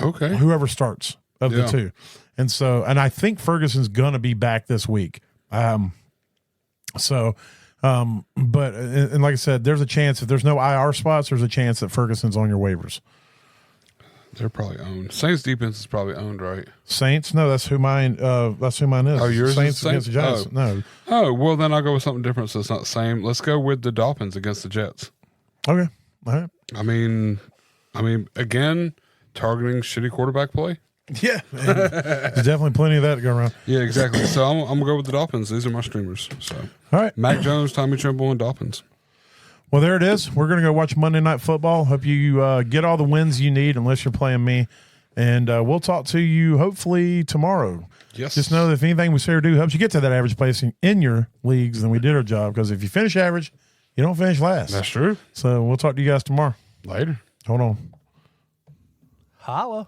Okay. Whoever starts of the two. And I think Ferguson's going to be back this week. But like I said, there's a chance if there's no IR spots, there's a chance that Ferguson's on your waivers. They're probably owned. Saints defense is probably owned, right? Saints? No, that's who mine is. Oh, yours Saints is against the Giants. No. Oh, well then I'll go with something different so it's not the same. Let's go with the Dolphins against the Jets. Okay. All right. I mean again, targeting shitty quarterback play. Yeah. There's definitely plenty of that to go around. Yeah, exactly. So I'm going to go with the Dolphins. These are my streamers. So all right. Mac Jones, Tommy Tremble, and Dolphins. Well, there it is. We're going to go watch Monday Night Football. Hope you get all the wins you need, unless you're playing me. And we'll talk to you hopefully tomorrow. Yes. Just know that if anything we say or do helps you get to that average placing in your leagues, then we did our job. Because if you finish average, you don't finish last. That's true. So we'll talk to you guys tomorrow. Later. Hold on. Holla.